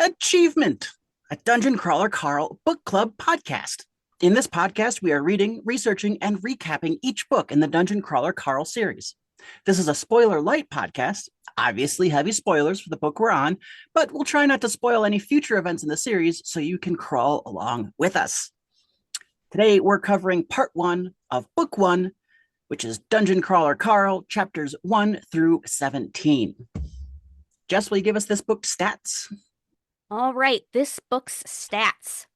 Achievement, a Dungeon Crawler Carl book club podcast. In this podcast, we are reading, researching, and recapping each book in the Dungeon Crawler Carl series. This is a spoiler light podcast, obviously heavy spoilers for the book we're on, but we'll try not to spoil any future events in the series so you can crawl along with us. Today, we're covering part one of book one, which is Dungeon Crawler Carl, chapters 1 through 17. Jess, will you give us this book's stats? All right, this book's stats.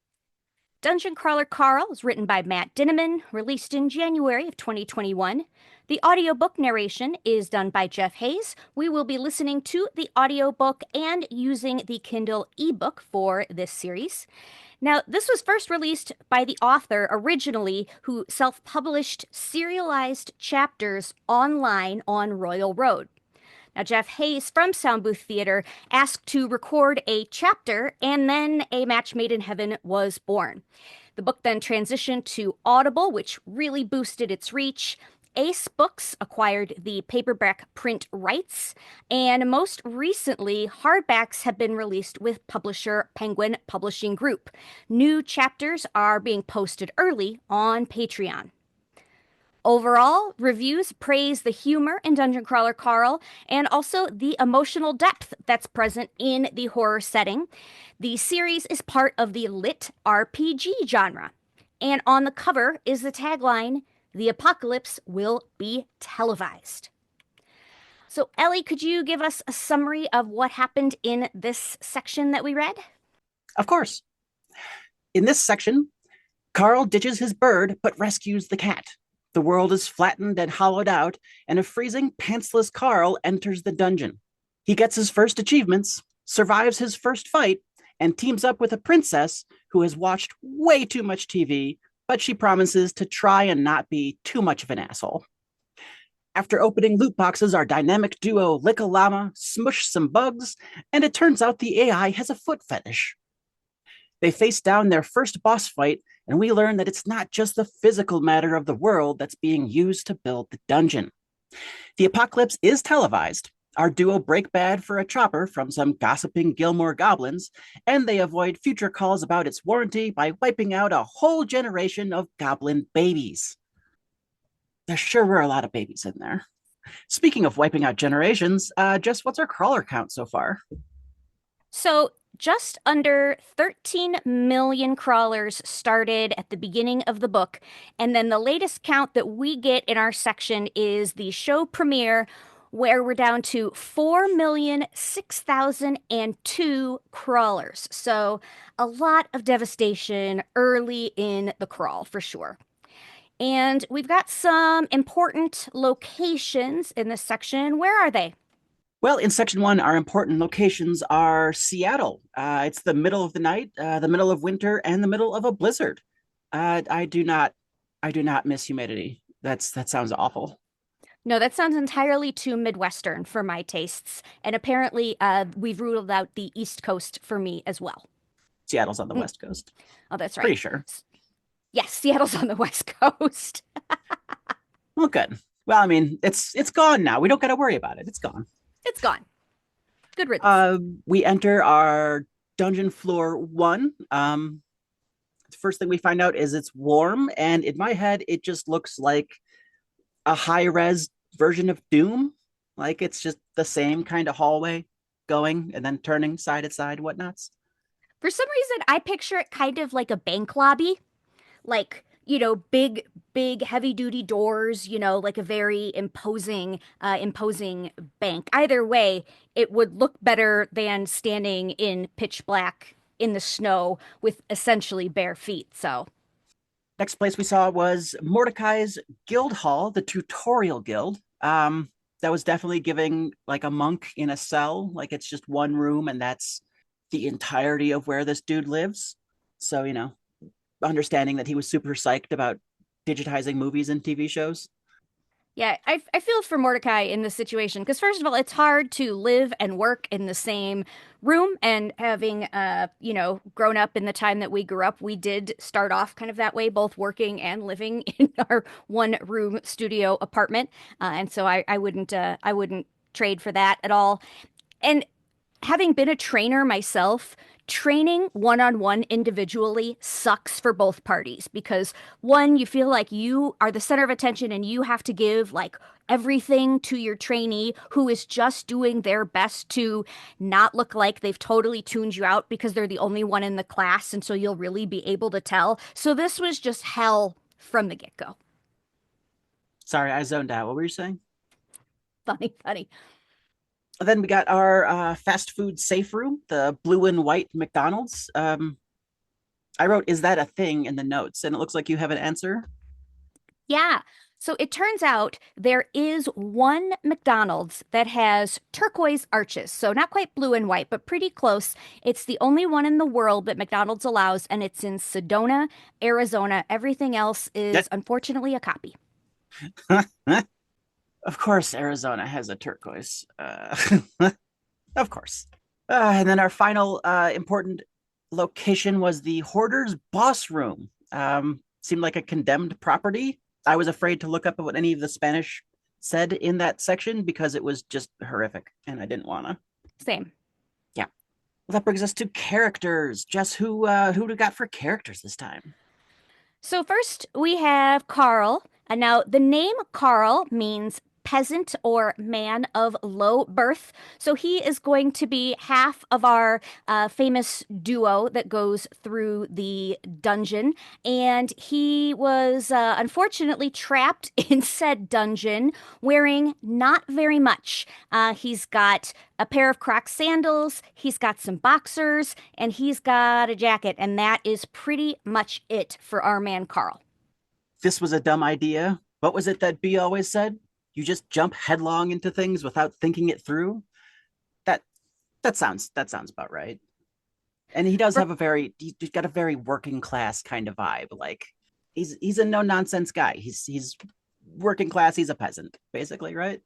Dungeon Crawler Carl is written by Matt Dinniman, released in January of 2021. The audiobook narration is done by Jeff Hayes. We will be listening to the audiobook and using the Kindle ebook for this series. Now, this was first released by the author originally, who self-published serialized chapters online on Royal Road. Now, Jeff Hayes from Sound Booth Theater asked to record a chapter, and then A Match Made in Heaven was born. The book then transitioned to Audible, which really boosted its reach. Ace Books acquired the paperback print rights, and most recently, hardbacks have been released with publisher Penguin Publishing Group. New chapters are being posted early on Patreon. Overall, reviews praise the humor in Dungeon Crawler Carl and also the emotional depth that's present in the horror setting. The series is part of the lit RPG genre. And on the cover is the tagline, "The apocalypse will be televised." So, Ellie, could you give us a summary of what happened in this section that we read? Of course. In this section, Carl ditches his bird but rescues the cat. The world is flattened and hollowed out, and a freezing, pantsless Carl enters the dungeon. He gets his first achievements, survives his first fight, and teams up with a princess who has watched way too much TV, but she promises to try and not be too much of an asshole. After opening loot boxes, our dynamic duo lick a llama, smush some bugs, and it turns out the AI has a foot fetish. They face down their first boss fight, and we learn that it's not just the physical matter of the world that's being used to build the dungeon. The apocalypse is televised. Our duo break bad for a chopper from some gossiping Gilmore goblins, and they avoid future calls about its warranty by wiping out a whole generation of goblin babies. There sure were a lot of babies in there. Speaking of wiping out generations, Jess, what's our crawler count so far? So, just under 13 million crawlers started at the beginning of the book, and then the latest count that we get in our section is the show premiere, where we're down to 4,006,002 crawlers. So a lot of devastation early in the crawl, for sure. And we've got some important locations in this section. Where are they? Well, in section one, our important locations are Seattle. It's the middle of the night, the middle of winter, and the middle of a blizzard. I do not miss humidity. That sounds awful. No, that sounds entirely too Midwestern for my tastes. And apparently, we've ruled out the East Coast for me as well. Seattle's on the West Coast. Oh, that's right. Pretty sure. Yes, Seattle's on the West Coast. Well, good. Well, I mean, it's gone now. We don't got to worry about it. It's gone. It's gone. Good riddance. We enter our dungeon floor one. The first thing we find out is it's warm, and in my head, it just looks like a high-res version of Doom. Like it's just the same kind of hallway going and then turning side to side, whatnots. For some reason, I picture it kind of like a bank lobby. Like, big heavy duty doors, like a very imposing bank. Either way, it would look better than standing in pitch black in the snow with essentially bare feet. So next place we saw was Mordecai's Guild Hall, the tutorial guild. That was definitely giving like a monk in a cell, like it's just one room and that's the entirety of where this dude lives. So, understanding that he was super psyched about digitizing movies and TV shows. Yeah, I feel for Mordecai in this situation because first of all, it's hard to live and work in the same room. And having, grown up in the time that we grew up, we did start off kind of that way, both working and living in our one room studio apartment. And so I wouldn't trade for that at all. And having been a trainer myself, training one-on-one individually sucks for both parties because one, you feel like you are the center of attention and you have to give like everything to your trainee who is just doing their best to not look like they've totally tuned you out because they're the only one in the class, and so you'll really be able to tell. So this was just hell from the get-go. Sorry, I zoned out. What were you saying? Funny, funny. Then we got our fast food safe room, the blue and white McDonald's. I wrote, "Is that a thing?" in the notes, and it looks like you have an answer. Yeah. So it turns out there is one McDonald's that has turquoise arches. So not quite blue and white, but pretty close. It's the only one in the world that McDonald's allows, and it's in Sedona, Arizona. Everything else is That, unfortunately a copy. of course, Arizona has a turquoise. Of course. And then our final important location was the Hoarder's Boss Room. Seemed like a condemned property. I was afraid to look up what any of the Spanish said in that section because it was just horrific, and I didn't want to. Same. Yeah. Well, that brings us to characters. Jess, who do we got for characters this time? So first we have Carl. And now the name Carl means peasant or man of low birth. So he is going to be half of our famous duo that goes through the dungeon. And he was unfortunately trapped in said dungeon wearing not very much. He's got a pair of Crocs sandals, he's got some boxers, and he's got a jacket. And that is pretty much it for our man Carl. This was a dumb idea. What was it that B always said? You just jump headlong into things without thinking it through. That that sounds about right. And he does have a very he's got a very working class kind of vibe. Like he's a no nonsense guy. He's working class. He's a peasant, basically, right?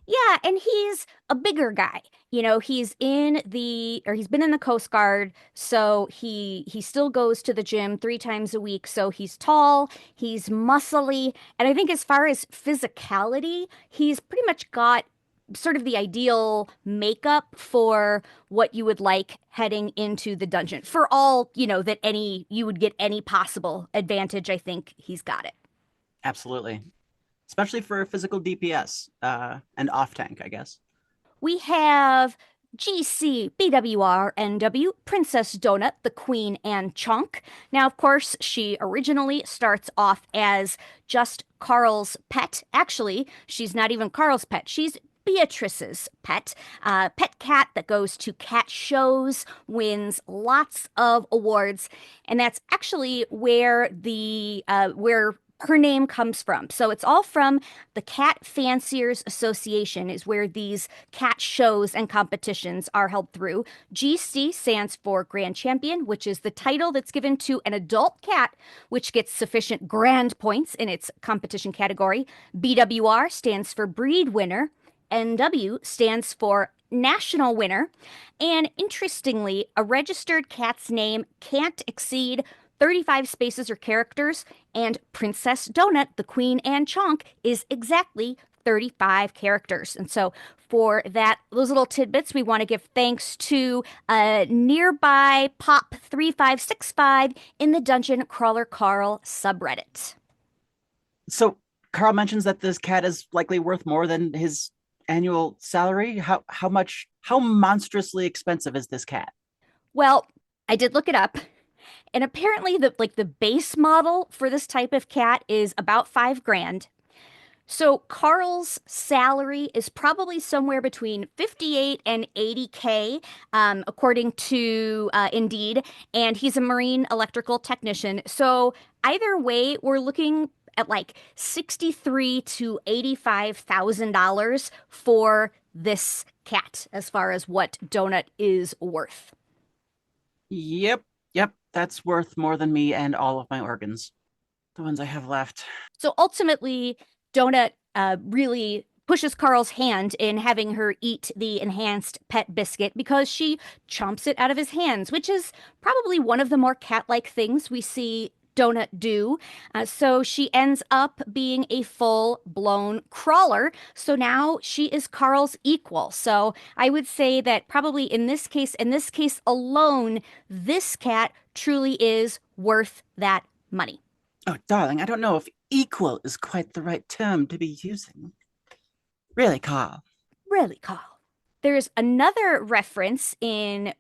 Yeah, and he's a bigger guy. You know, he's been in the Coast Guard, so he still goes to the gym 3 times a week. So he's tall, he's muscly, and I think as far as physicality, he's pretty much got sort of the ideal makeup for what you would like heading into the dungeon. For all, that any you would get any possible advantage, I think he's got it. Absolutely. Especially for physical DPS and off tank, I guess. We have GC BWR Princess Donut, the Queen and Chunk. Now, of course, she originally starts off as just Carl's pet. Actually, she's not even Carl's pet. She's Beatrice's pet, pet cat that goes to cat shows, wins lots of awards, and that's actually where her name comes from. So it's all from the Cat Fanciers Association is where these cat shows and competitions are held through. GC stands for Grand Champion, which is the title that's given to an adult cat, which gets sufficient grand points in its competition category. BWR stands for Breed Winner. NW stands for National Winner. And interestingly, a registered cat's name can't exceed 35 spaces or characters, and Princess Donut, the Queen and Chonk, is exactly 35 characters. And so for those little tidbits, we want to give thanks to nearby Pop 3565 in the Dungeon Crawler Carl subreddit. So Carl mentions that this cat is likely worth more than his annual salary. How monstrously expensive is this cat? Well, I did look it up. And apparently the base model for this type of cat is about 5 grand. So Carl's salary is probably somewhere between 58 and 80K, according to Indeed, and he's a marine electrical technician. So either way, we're looking at like 63 to $85,000 for this cat, as far as what Donut is worth. Yep, yep, that's worth more than me and all of my organs, the ones I have left. So ultimately, Donut really pushes Carl's hand in having her eat the enhanced pet biscuit because she chomps it out of his hands, which is probably one of the more cat-like things we see Donut do. So she ends up being a full-blown crawler. So now she is Carl's equal. So I would say that probably in this case alone, this cat truly is worth that money. Oh, darling, I don't know if equal is quite the right term to be using. Really, Carl. Really, Carl. There's another reference in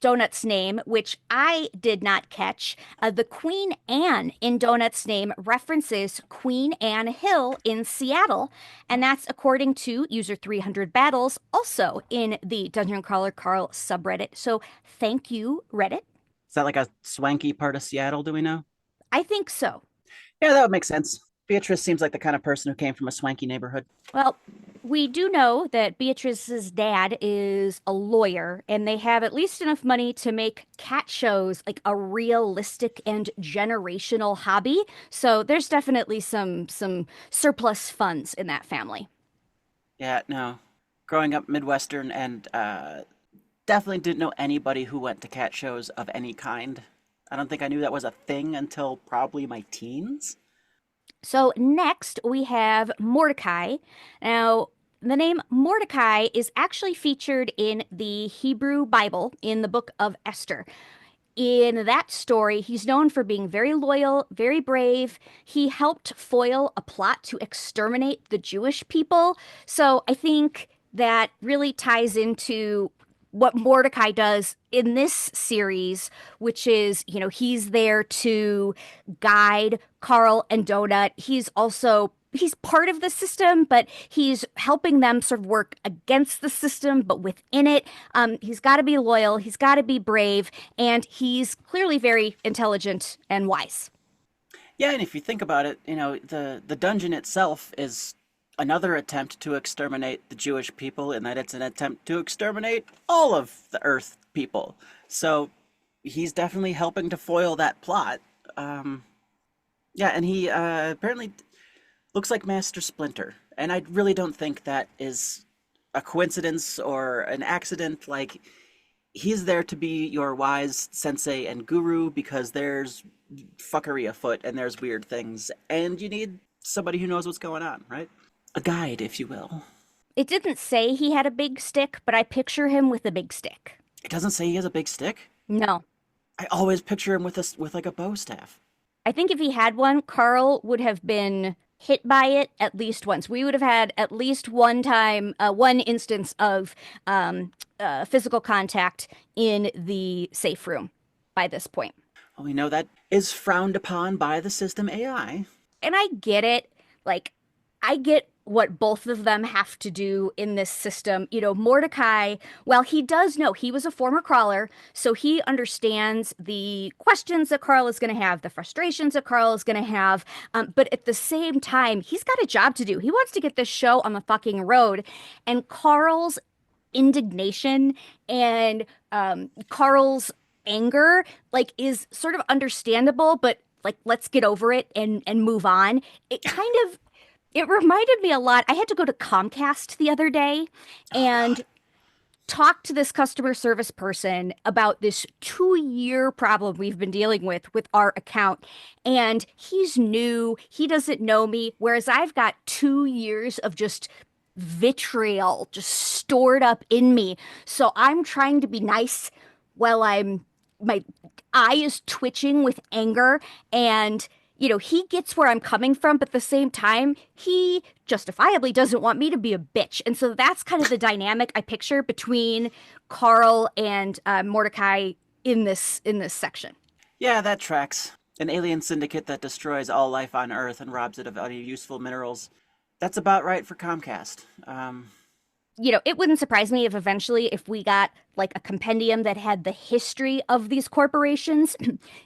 Donut's name, which I did not catch. The Queen Anne in Donut's name references Queen Anne Hill in Seattle, and that's according to user 300 Battles, also in the Dungeon Crawler Carl subreddit. So thank you, Reddit. Is that like a swanky part of Seattle, do we know? I think so. Yeah, that would make sense. Beatrice seems like the kind of person who came from a swanky neighborhood. Well, we do know that Beatrice's dad is a lawyer, and they have at least enough money to make cat shows like a realistic and generational hobby. So there's definitely some surplus funds in that family. Yeah, no. Growing up Midwestern and definitely didn't know anybody who went to cat shows of any kind. I don't think I knew that was a thing until probably my teens. So next we have Mordecai. Now, the name Mordecai is actually featured in the Hebrew Bible in the book of Esther. In that story, he's known for being very loyal, very brave. He helped foil a plot to exterminate the Jewish people. So I think that really ties into what Mordecai does in this series, which is, he's there to guide Carl and Donut. He's part of the system, but he's helping them sort of work against the system, but within it. He's got to be loyal, he's got to be brave, and he's clearly very intelligent and wise. Yeah, and if you think about it, the dungeon itself is another attempt to exterminate the Jewish people, in that it's an attempt to exterminate all of the Earth people. So he's definitely helping to foil that plot. Yeah, and he apparently looks like Master Splinter, and I really don't think that is a coincidence or an accident. Like, he's there to be your wise sensei and guru because there's fuckery afoot and there's weird things, and you need somebody who knows what's going on, right? A guide, if you will. It didn't say he had a big stick, but I picture him with a big stick. It doesn't say he has a big stick. No. I always picture him with like a bow staff. I think if he had one, Carl would have been hit by it at least once. We would have had at least one time, one instance of physical contact in the safe room by this point. Well, we know that is frowned upon by the system AI. And I get it. Like, I get what both of them have to do in this system. Mordecai, well, he does know he was a former crawler, so he understands the questions that Carl is going to have, the frustrations that Carl is going to have. But at the same time, he's got a job to do. He wants to get this show on the fucking road. And Carl's indignation and Carl's anger, like, is sort of understandable, but like, let's get over it and move on. It reminded me a lot. I had to go to Comcast the other day and talk to this customer service person about this 2-year problem we've been dealing with our account. And he's new. He doesn't know me. Whereas I've got 2 years of just vitriol just stored up in me. So I'm trying to be nice while my eye is twitching with anger, and he gets where I'm coming from, but at the same time, he justifiably doesn't want me to be a bitch. And so that's kind of the dynamic I picture between Carl and Mordecai in this section. Yeah, that tracks. An alien syndicate that destroys all life on Earth and robs it of any useful minerals. That's about right for Comcast. It wouldn't surprise me if we got like a compendium that had the history of these corporations,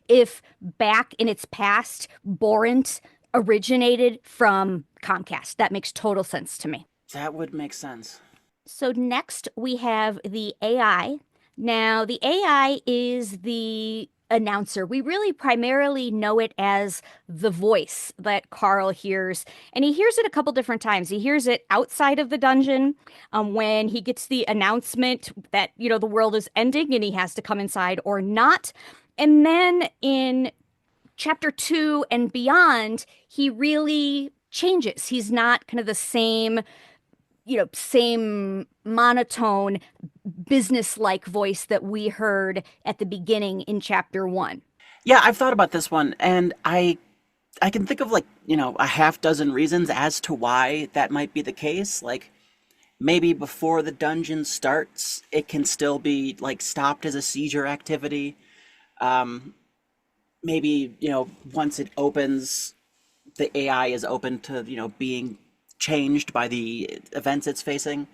if back in its past, Borant originated from Comcast. That makes total sense to me. That would make sense. So next we have the AI. Now, the AI is the announcer. We really primarily know it as the voice that Carl hears, and he hears it a couple different times. He hears it outside of the dungeon, when he gets the announcement that, the world is ending and he has to come inside or not. And then in chapter 2 and beyond, he really changes. He's not kind of the same, same monotone business-like voice that we heard at the beginning in chapter 1. Yeah, I've thought about this one, and I can think of like, a half dozen reasons as to why that might be the case. Like maybe before the dungeon starts, it can still be like stopped as a seizure activity. Um, Maybe, once it opens, the AI is open to, being changed by the events it's facing.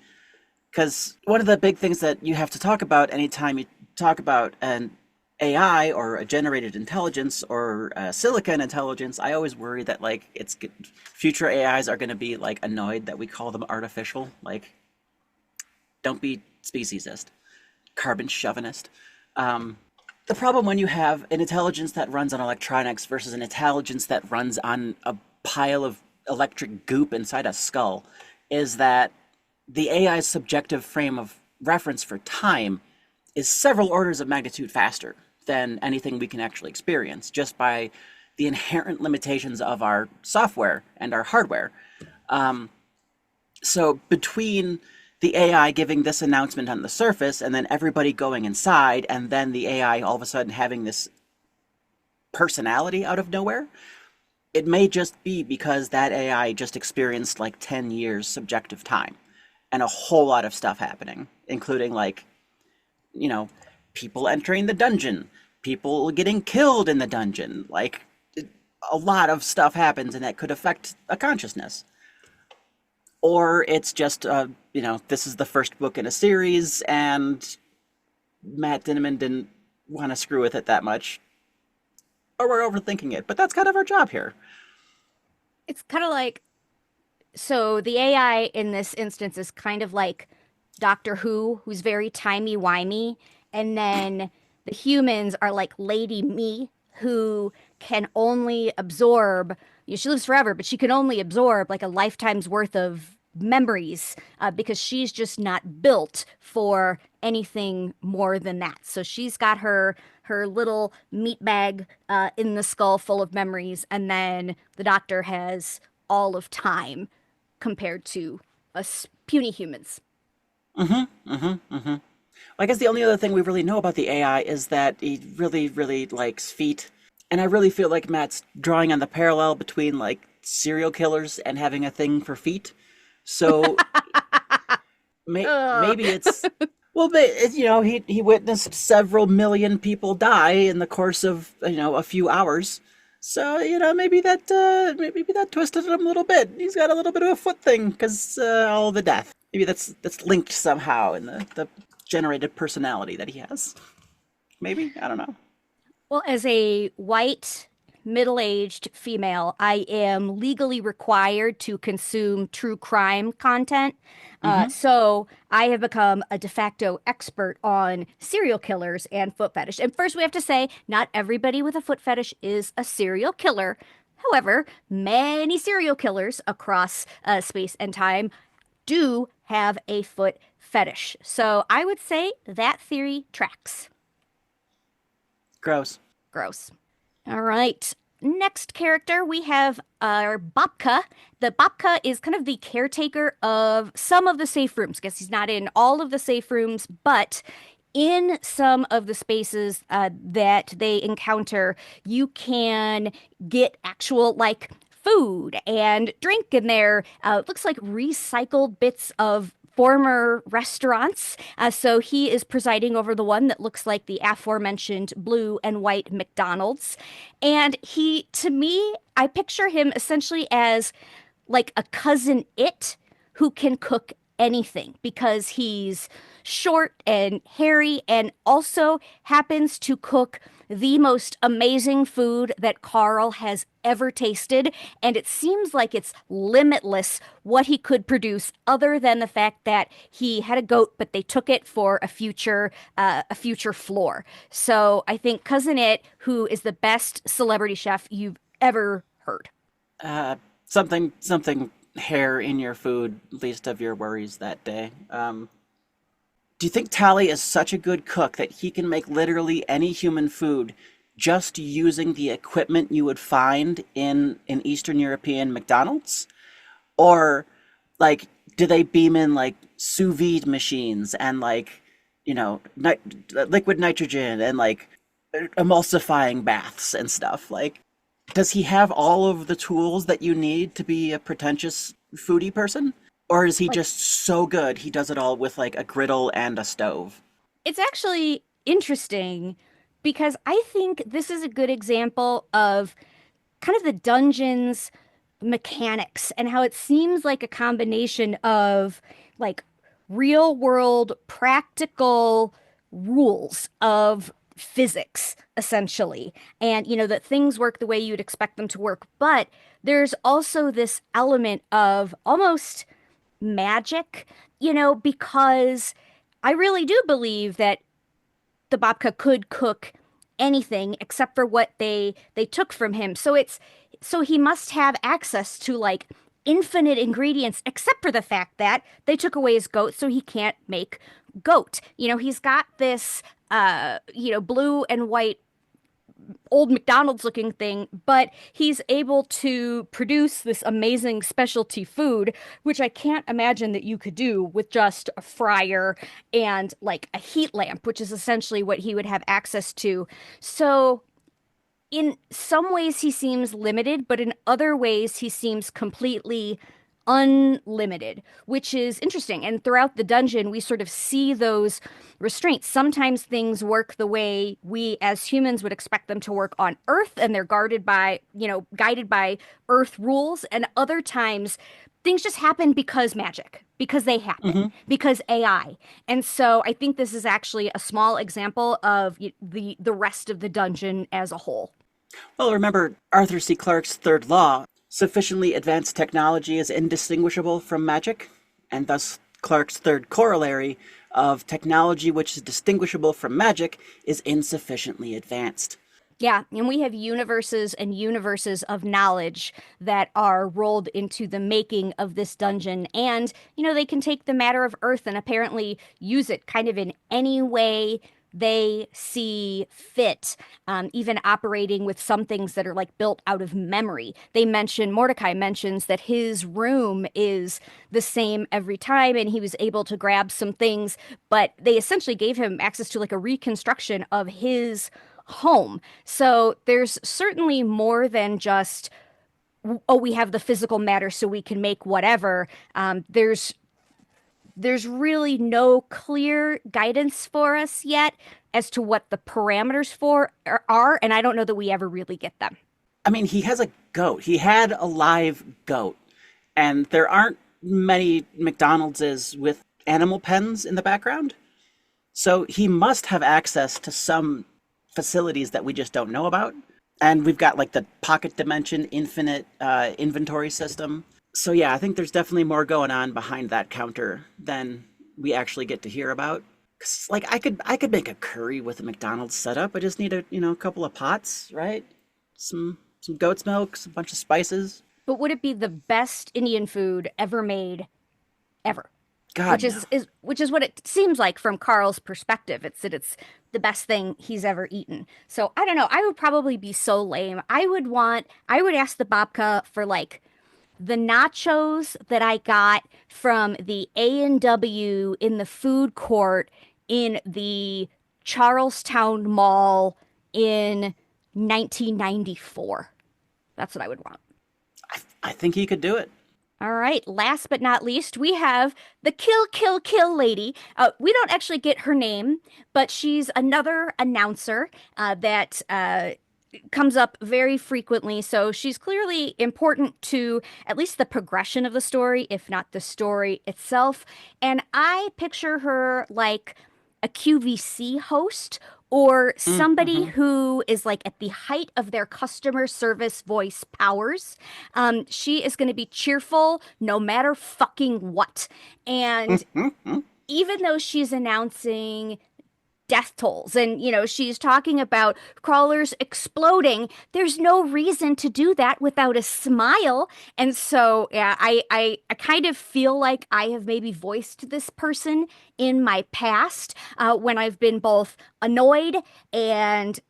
Because one of the big things that you have to talk about anytime you talk about an AI or a generated intelligence or silicon intelligence, I always worry that like future AIs are going to be like annoyed that we call them artificial. Like, don't be speciesist, carbon chauvinist. Um, the problem when you have an intelligence that runs on electronics versus an intelligence that runs on a pile of electric goop inside a skull is that the AI's subjective frame of reference for time is several orders of magnitude faster than anything we can actually experience just by the inherent limitations of our software and our hardware. Um, so between the AI giving this announcement on the surface and then everybody going inside and then the AI all of a sudden having this personality out of nowhere, it may just be because that AI just experienced like 10 years subjective time and a whole lot of stuff happening, including like, you know, people entering the dungeon, people getting killed in the dungeon. Like, a lot of stuff happens and that could affect a consciousness. Or it's just, this is the first book in a series and Matt Dinniman didn't want to screw with it that much. Or we're overthinking it, but that's kind of our job here. It's kind of like, so the AI in this instance is kind of like Doctor Who, who's very timey-wimey, and then the humans are like Lady Me, who can only absorb, she lives forever, but she can only absorb like a lifetime's worth of memories because she's just not built for anything more than that. So she's got her little meat bag in the skull full of memories, and then the doctor has all of time compared to us puny humans. Mm-hmm, mm-hmm, mm-hmm. Well, I guess the only other thing we really know about the AI is that he really, really likes feet. And I really feel like Matt's drawing on the parallel between like serial killers and having a thing for feet. So Ugh. maybe it's well, he witnessed several million people die in the course of a few hours. So maybe that twisted him a little bit. He's got a little bit of a foot thing because all the death. Maybe that's linked somehow in the generated personality that he has. Maybe I don't know. Well, as a white, middle-aged female, I am legally required to consume true crime content. Mm-hmm. So I have become a de facto expert on serial killers and foot fetish. And first, we have to say, not everybody with a foot fetish is a serial killer. However, many serial killers across space and time do have a foot fetish. So I would say that theory tracks. Gross. Gross. All right. Next character, we have our Babka. The Babka is kind of the caretaker of some of the safe rooms. Guess he's not in all of the safe rooms, but in some of the spaces that they encounter, you can get actual like food and drink in there. It looks like recycled bits of former restaurants. So he is presiding over the one that looks like the aforementioned blue and white McDonald's. And he, to me, I picture him essentially as like a cousin it who can cook anything because he's short and hairy and also happens to cook the most amazing food that Carl has ever tasted. And it seems like it's limitless what he could produce, other than the fact that he had a goat, but they took it for a future floor. So I think Cousin It, who is the best celebrity chef you've ever heard. Uh, something hair in your food, least of your worries that day. Do you think Tally is such a good cook that he can make literally any human food just using the equipment you would find in an Eastern European McDonald's? Or like do they beam in like sous vide machines and like, liquid nitrogen and like emulsifying baths and stuff? Like, does he have all of the tools that you need to be a pretentious foodie person? Or is he Like, just so good he does it all with like a griddle and a stove? it's actually interesting because I think this is a good example of kind of the dungeon's mechanics and how it seems like a combination of like real world practical rules of physics essentially, and that things work the way you'd expect them to work, but there's also this element of almost magic, because I really do believe that the babka could cook anything except for what they took from him. So he must have access to like infinite ingredients, except for the fact that they took away his goat, so he can't make goat. He's got this blue and white old McDonald's looking thing, but he's able to produce this amazing specialty food, which I can't imagine that you could do with just a fryer and like a heat lamp, which is essentially what he would have access to. So in some ways he seems limited, but in other ways he seems completely unlimited, which is interesting. And throughout the dungeon, we sort of see those restraints. Sometimes things work the way we as humans would expect them to work on Earth, and they're guided by Earth rules. And other times things just happen because magic, because they happen, Hmm. because AI. And so I think this is actually a small example of the rest of the dungeon as a whole. Well, remember Arthur C. Clarke's third law: sufficiently advanced technology is indistinguishable from magic, and thus Clarke's third corollary of technology which is distinguishable from magic is insufficiently advanced. Yeah, and we have universes and universes of knowledge that are rolled into the making of this dungeon. And, they can take the matter of Earth and apparently use it kind of in any way they see fit, even operating with some things that are like built out of memory. Mordecai mentions that his room is the same every time, and he was able to grab some things, but they essentially gave him access to like a reconstruction of his home. So there's certainly more than just, oh, we have the physical matter so we can make whatever. There's really no clear guidance for us yet as to what the parameters for are, and I don't know that we ever really get them. I mean, he has a goat. He had a live goat, and there aren't many McDonald's with animal pens in the background. So he must have access to some facilities that we just don't know about. And we've got like the pocket dimension infinite inventory system. So yeah, I think there's definitely more going on behind that counter than we actually get to hear about. 'Cause, like I could make a curry with a McDonald's setup. I just need a couple of pots, right? Some goat's milk, a bunch of spices. But would it be the best Indian food ever made ever? God Which no. is what it seems like from Carl's perspective. It's that it's the best thing he's ever eaten. So I don't know. I would probably be so lame. I would ask the babka for like the nachos that I got from the A&W in the food court in the Charlestown Mall in 1994. That's what I would want. I think he could do it. All right, last but not least, we have the Kill Kill Kill lady. We don't actually get her name, but she's another announcer that comes up very frequently. So she's clearly important to at least the progression of the story, if not the story itself. And I picture her like a QVC host or somebody Mm-hmm. who is like at the height of their customer service voice powers. She is going to be cheerful no matter fucking what. And even though she's announcing death tolls. And, she's talking about crawlers exploding. There's no reason to do that without a smile. And so, yeah, I kind of feel like I have maybe voiced this person in my past when I've been both annoyed and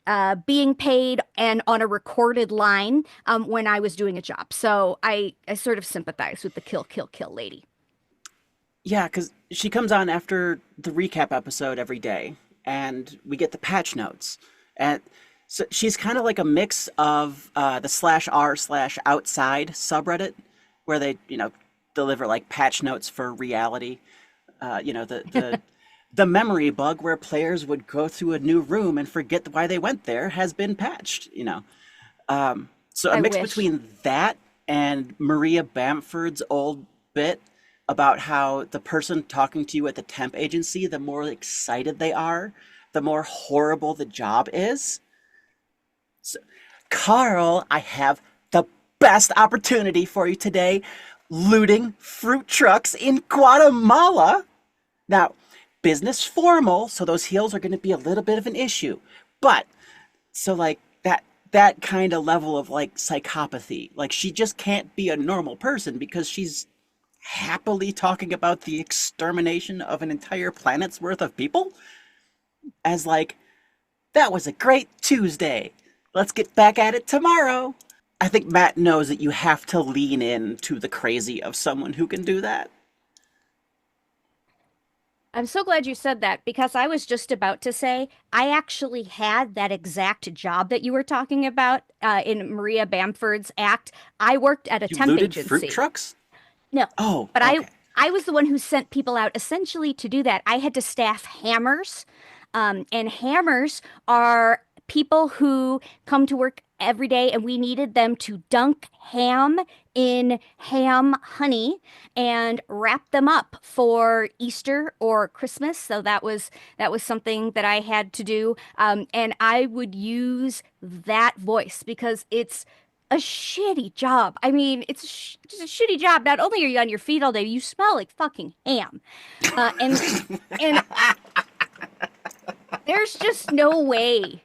being paid and on a recorded line when I was doing a job. So I sort of sympathize with the kill, kill, kill lady. Yeah, because she comes on after the recap episode every day, and we get the patch notes. And so she's kind of like a mix of the /r/outside subreddit, where they, deliver like patch notes for reality. The memory bug where players would go through a new room and forget why they went there has been patched. So a I mix wish. between that and Maria Bamford's old bit about how the person talking to you at the temp agency, the more excited they are, the more horrible the job is. So, Carl, I have the best opportunity for you today. Looting fruit trucks in Guatemala. Now, business formal, so those heels are going to be a little bit of an issue. But so like that kind of level of like psychopathy, like she just can't be a normal person because she's happily talking about the extermination of an entire planet's worth of people as like that was a great Tuesday. Let's get back at it tomorrow. I think Matt knows that you have to lean in to the crazy of someone who can do that. I'm so glad you said that because I was just about to say I actually had that exact job that you were talking about in Maria Bamford's act. I worked at a You temp looted fruit agency. trucks? No, Oh, but I okay. I was the one who sent people out essentially to do that. I had to staff hammers, and hammers are people who come to work every day, and we needed them to dunk ham in ham honey and wrap them up for Easter or Christmas. So that was something that I had to do, and I would use that voice because it's a shitty job. I mean, it's just a shitty job. Not only are you on your feet all day, you smell like fucking ham. And there's just no way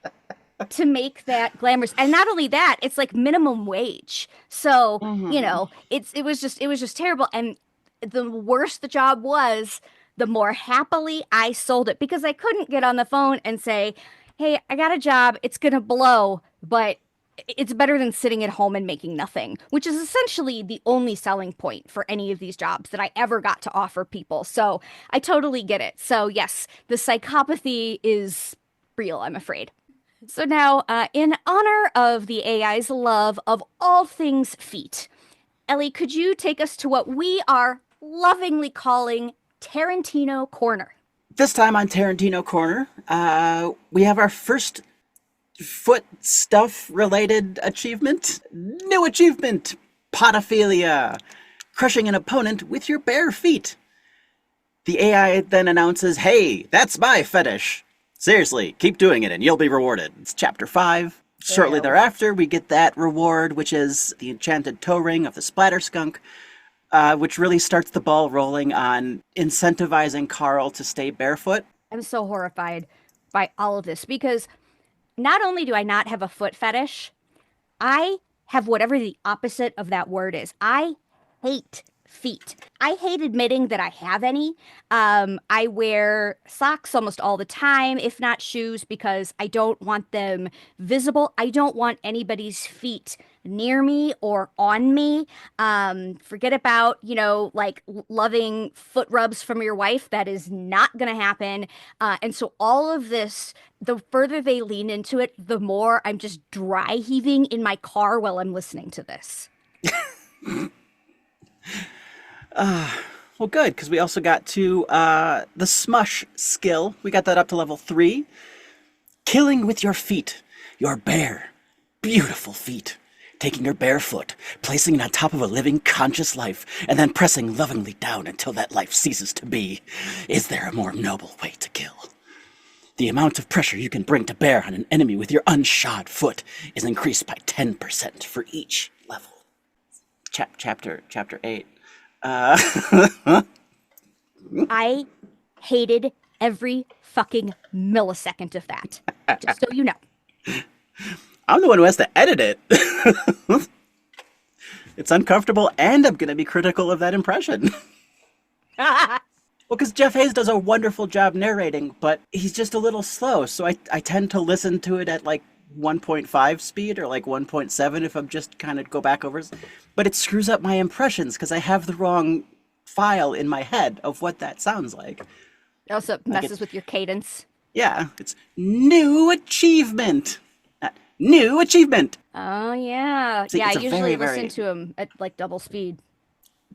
to make that glamorous. And not only that, it's like minimum wage. So, Hmm. it was just terrible. And the worse the job was, the more happily I sold it because I couldn't get on the phone and say, "Hey, I got a job. It's gonna blow, but it's better than sitting at home and making nothing," which is essentially the only selling point for any of these jobs that I ever got to offer people. So I totally get it. So yes, the psychopathy is real, I'm afraid. So now, in honor of the AI's love of all things feet, Ellie, could you take us to what we are lovingly calling Tarantino Corner? This time on Tarantino Corner, we have our first foot stuff related achievement. New achievement Podophilia. Crushing an opponent with your bare feet. The AI then announces, hey, that's my fetish. Seriously, keep doing it and you'll be rewarded. It's chapter 5. Shortly Hell yes. thereafter, we get that reward, which is the enchanted toe ring of the splatter skunk, which really starts the ball rolling on incentivizing Carl to stay barefoot. I'm so horrified by all of this because not only do I not have a foot fetish, I have whatever the opposite of that word is. I hate feet. I hate admitting that I have any. I wear socks almost all the time, if not shoes, because I don't want them visible. I don't want anybody's feet near me or on me. Forget about, like loving foot rubs from your wife. That is not going to happen. And so all of this, the further they lean into it, the more I'm just dry heaving in my car while I'm listening to this. Well, good, because we also got to the smush skill. We got that up to level 3. Killing with your feet. Your bare, beautiful feet. Taking your bare foot, placing it on top of a living, conscious life, and then pressing lovingly down until that life ceases to be. Is there a more noble way to kill? The amount of pressure you can bring to bear on an enemy with your unshod foot is increased by 10% for each level. Chapter 8. I hated every fucking millisecond of that. Just so you know. I'm the one who has to edit it. It's uncomfortable, and I'm going to be critical of that impression. Well, because Jeff Hayes does a wonderful job narrating, but he's just a little slow, so I tend to listen to it at like 1.5 speed or like 1.7 if I'm just kind of go back over. But it screws up my impressions because I have the wrong file in my head of what that sounds like. It also Like messes with your cadence. yeah, it's new achievement. New achievement. Oh, yeah. See, Yeah, I it's a usually very, listen very. to him at like double speed.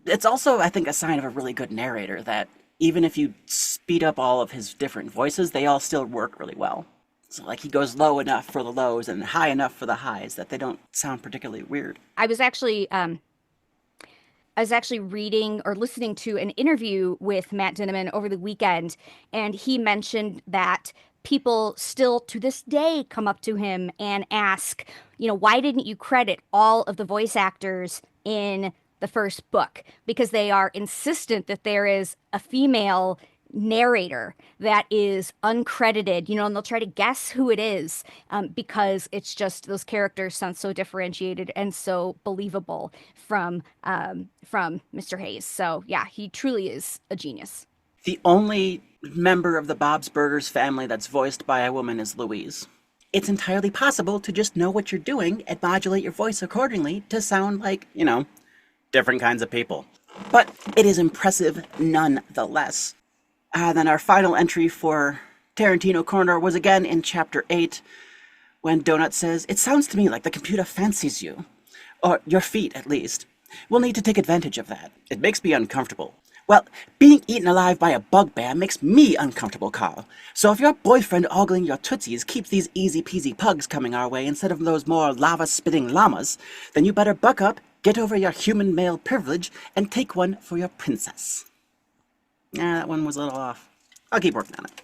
It's also, I think, a sign of a really good narrator that even if you speed up all of his different voices, they all still work really well. So, like, he goes low enough for the lows and high enough for the highs that they don't sound particularly weird. I was actually reading or listening to an interview with Matt Dinniman over the weekend, and he mentioned that people still to this day come up to him and ask, why didn't you credit all of the voice actors in the first book? Because they are insistent that there is a female narrator that is uncredited, and they'll try to guess who it is, because it's just those characters sound so differentiated and so believable from Mr. Hayes. So yeah, he truly is a genius. The only member of the Bob's Burgers family that's voiced by a woman is Louise. It's entirely possible to just know what you're doing and modulate your voice accordingly to sound like, different kinds of people. But it is impressive nonetheless. Then our final entry for Tarantino Corner was again in Chapter 8, when Donut says, "It sounds to me like the computer fancies you. Or your feet, at least. We'll need to take advantage of that. It makes me uncomfortable." Well, being eaten alive by a bugbear makes me uncomfortable, Carl. So if your boyfriend ogling your tootsies keeps these easy-peasy pugs coming our way instead of those more lava-spitting llamas, then you better buck up, get over your human male privilege, and take one for your princess. That one was a little off. I'll keep working on it.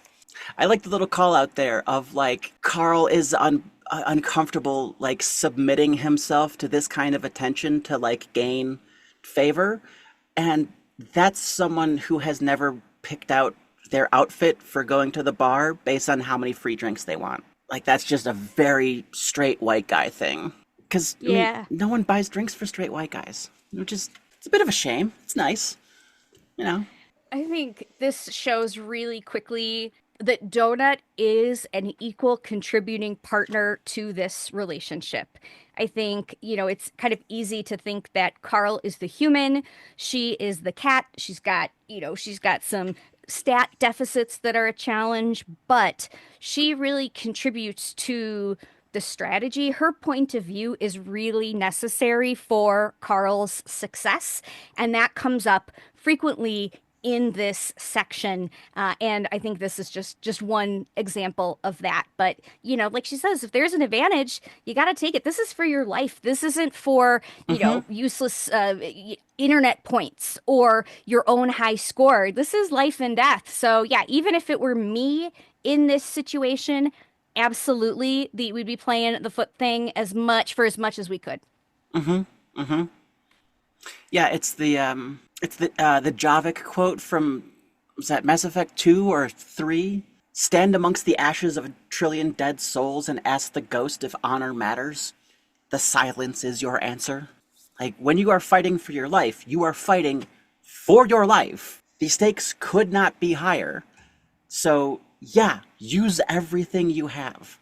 I like the little call out there of like Carl is uncomfortable like submitting himself to this kind of attention to like gain favor, and that's someone who has never picked out their outfit for going to the bar based on how many free drinks they want. Like that's just a very straight white guy thing. Because Yeah. no one buys drinks for straight white guys, which is it's a bit of a shame. It's nice, you know. I think this shows really quickly that Donut is an equal contributing partner to this relationship. I think, it's kind of easy to think that Carl is the human, she is the cat. She's got some stat deficits that are a challenge, but she really contributes to the strategy. Her point of view is really necessary for Carl's success, and that comes up frequently in this section, and I think this is just one example of that. But like she says, if there's an advantage, you got to take it. This is for your life. This isn't for useless internet points or your own high score. This is life and death. So yeah, even if it were me in this situation, absolutely, we'd be playing the foot thing as much as we could. Yeah, it's the Javik quote from, was that Mass Effect 2 or 3? Stand amongst the ashes of a trillion dead souls and ask the ghost if honor matters. The silence is your answer. Like, when you are fighting for your life, you are fighting for your life. The stakes could not be higher. So, yeah, use everything you have.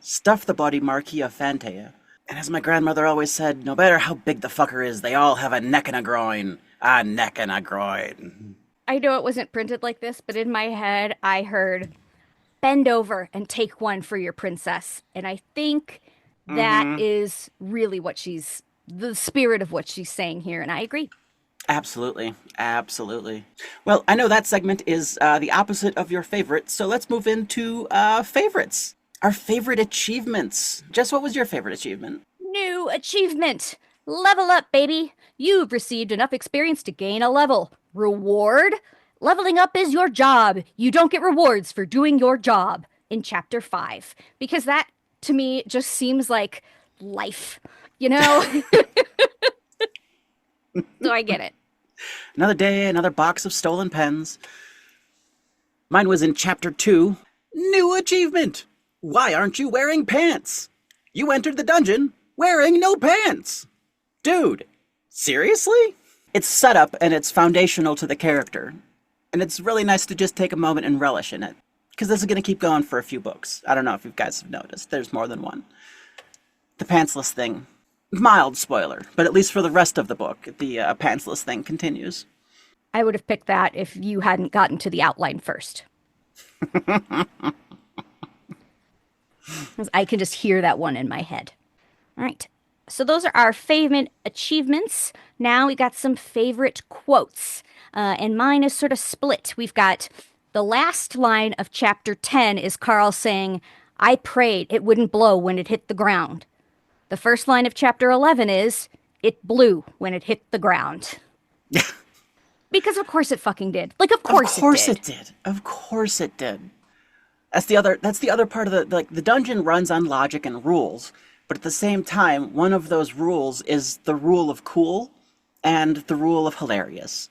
Stuff the bloody Marquis of Fantea. And as my grandmother always said, no matter how big the fucker is, they all have a neck and a groin. A neck and a groin. I know it wasn't printed like this, but in my head, I heard bend over and take one for your princess. And I think that is really the spirit of what she's saying here. And I agree. Absolutely. Absolutely. Well, I know that segment is the opposite of your favorite, so let's move into favorites. Our favorite achievements. Jess, what was your favorite achievement? New achievement. Level up, baby. You've received enough experience to gain a level. Reward? Leveling up is your job. You don't get rewards for doing your job in Chapter 5. Because that, to me, just seems like life, So I get it. Another day, another box of stolen pens. Mine was in chapter 2. New achievement! Why aren't you wearing pants? You entered the dungeon wearing no pants! Dude, seriously? It's setup and it's foundational to the character. And it's really nice to just take a moment and relish in it. Because this is going to keep going for a few books. I don't know if you guys have noticed. There's more than one. The pantsless thing. Mild spoiler, but at least for the rest of the book, the pantsless thing continues. I would have picked that if you hadn't gotten to the outline first. I can just hear that one in my head. All right. So those are our favorite achievements. Now we got some favorite quotes. And mine is sort of split. We've got the last line of chapter 10 is Carl saying, I prayed it wouldn't blow when it hit the ground. The first line of chapter 11 is, it blew when it hit the ground. Because of course it fucking did. Like, of course it did. Of course it did. That's the other part of the dungeon runs on logic and rules. But at the same time, one of those rules is the rule of cool and the rule of hilarious.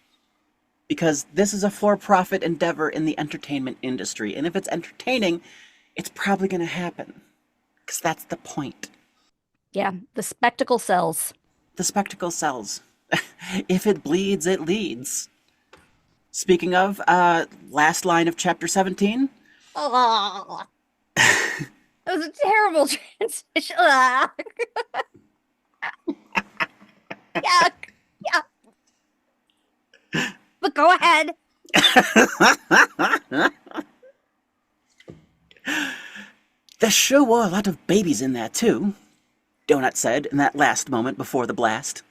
Because this is a for-profit endeavor in the entertainment industry. And if it's entertaining, it's probably going to happen. Because that's the point. Yeah, the spectacle sells. The spectacle sells. If it bleeds, it leads. Speaking of, last line of chapter 17. Oh, that was a terrible transition. Yuck. Yeah. But go ahead. There sure were a lot of babies in there, too, Donut said in that last moment before the blast.